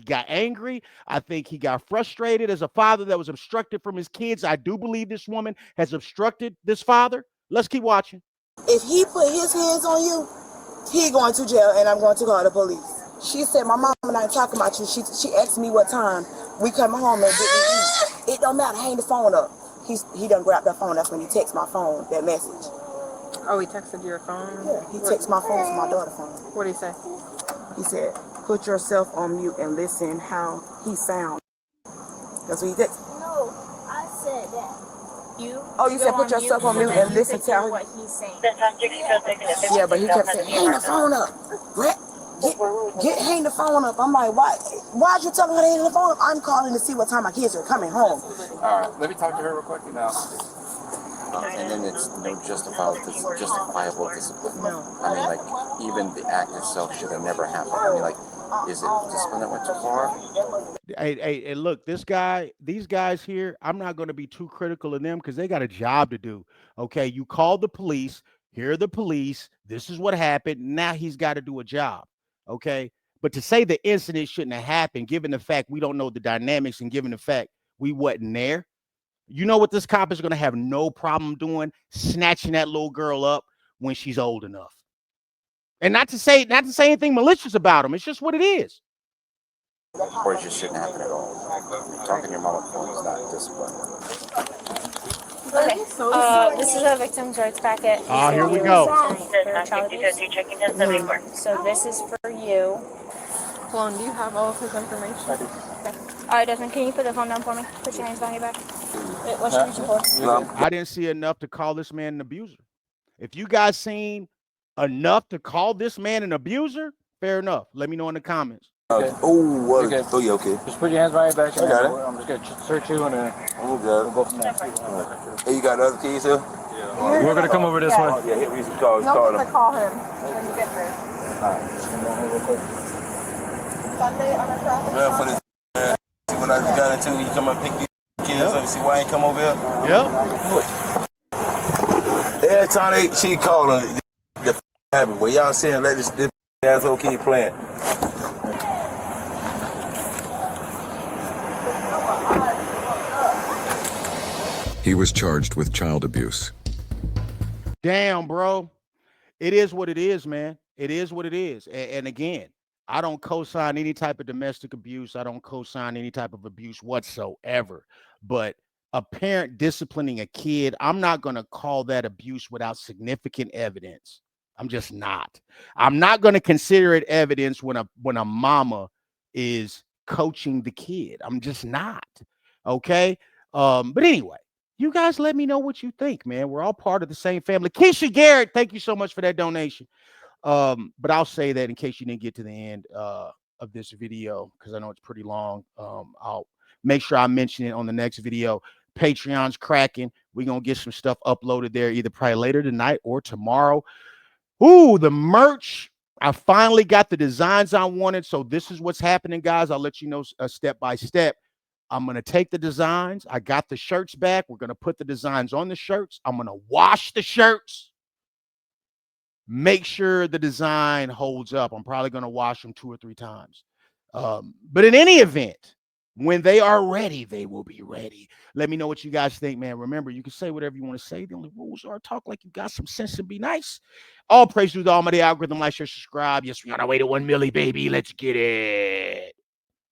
S1: got angry. I think he got frustrated as a father that was obstructed from his kids. I do believe this woman has obstructed this father. Let's keep watching.
S14: If he put his hands on you, he going to jail and I'm going to call the police. She said, my mom and I ain't talking about you. She asked me what time we coming home and did we eat. It don't matter. Hang the phone up. He done grabbed that phone. That's when he texted my phone, that message.
S5: Oh, he texted your phone?
S14: Yeah, he texted my phone from my daughter's phone.
S5: What did he say?
S14: He said, put yourself on mute and listen how he sounds. That's what he texted.
S17: No, I said that.
S14: You said put yourself on mute and listen to
S17: what he's saying.
S14: Yeah, but he kept saying, hang the phone up. Hang the phone up. I'm like, why'd you tell her to hang the phone up? I'm calling to see what time my kids are coming home.
S16: All right, let me talk to her real quick now.
S13: And then it's no justifiable discipline. No. I mean, like, even the act itself should have never happened. I mean, like, is it discipline that went too far?
S1: Hey, look, these guys here, I'm not going to be too critical of them because they got a job to do. Okay, you called the police. Here are the police. This is what happened. Now he's got to do a job. Okay, but to say the incident shouldn't have happened, given the fact we don't know the dynamics and given the fact we wasn't there, you know what this cop is going to have no problem doing? Snatching that little girl up when she's old enough. And not to say anything malicious about him. It's just what it is.
S13: Or it just shouldn't happen at all. Talking to your mom on the phone is not discipline.
S18: Okay, this is a victim's rights packet.
S1: Here we go.
S18: So this is for you.
S5: Hold on, do you have all of his information? I do.
S18: Okay. All right, Desmond, can you put the phone down for me? Put your hands behind your back. What's your reason for?
S1: I didn't see enough to call this man an abuser. If you guys seen enough to call this man an abuser, fair enough. Let me know in the comments.
S15: Okay. Yeah, okay.
S16: Just put your hands behind your back.
S15: I got it.
S16: I'm just going to search you and then we'll go from there.
S15: Hey, you got other keys here?
S16: Yeah. We're going to come over this way.
S15: Yeah, hit me some calls.
S5: Call him when you get there.
S15: Sunday on a Friday. Yeah, for this, man. See when I got into, you come and pick these kids up. See why I ain't come over here?
S1: Yeah.
S15: Every time she calling, the happen. Well, y'all saying let this asshole keep playing.
S6: He was charged with child abuse.
S1: Damn, bro. It is what it is, man. It is what it is. And again, I don't co-sign any type of domestic abuse. I don't co-sign any type of abuse whatsoever. But a parent disciplining a kid, I'm not going to call that abuse without significant evidence. I'm just not. I'm not going to consider it evidence when a mama is coaching the kid. I'm just not. Okay? But anyway, you guys let me know what you think, man. We're all part of the same family. Keisha Garrett, thank you so much for that donation. But I'll say that in case you didn't get to the end of this video, because I know it's pretty long. I'll make sure I mention it on the next video. Patreon's cracking. We're going to get some stuff uploaded there either probably later tonight or tomorrow. Ooh, the merch. I finally got the designs I wanted. So this is what's happening, guys. I'll let you know step by step. I'm going to take the designs. I got the shirts back. We're going to put the designs on the shirts. I'm going to wash the shirts. Make sure the design holds up. I'm probably going to wash them 2 or 3 times. But in any event, when they are ready, they will be ready. Let me know what you guys think, man. Remember, you can say whatever you want to say. The only rules are talk like you got some sense and be nice. All praise to the almighty algorithm. Like, share, subscribe. Yes, we on our way to 1 million, baby. Let's get it.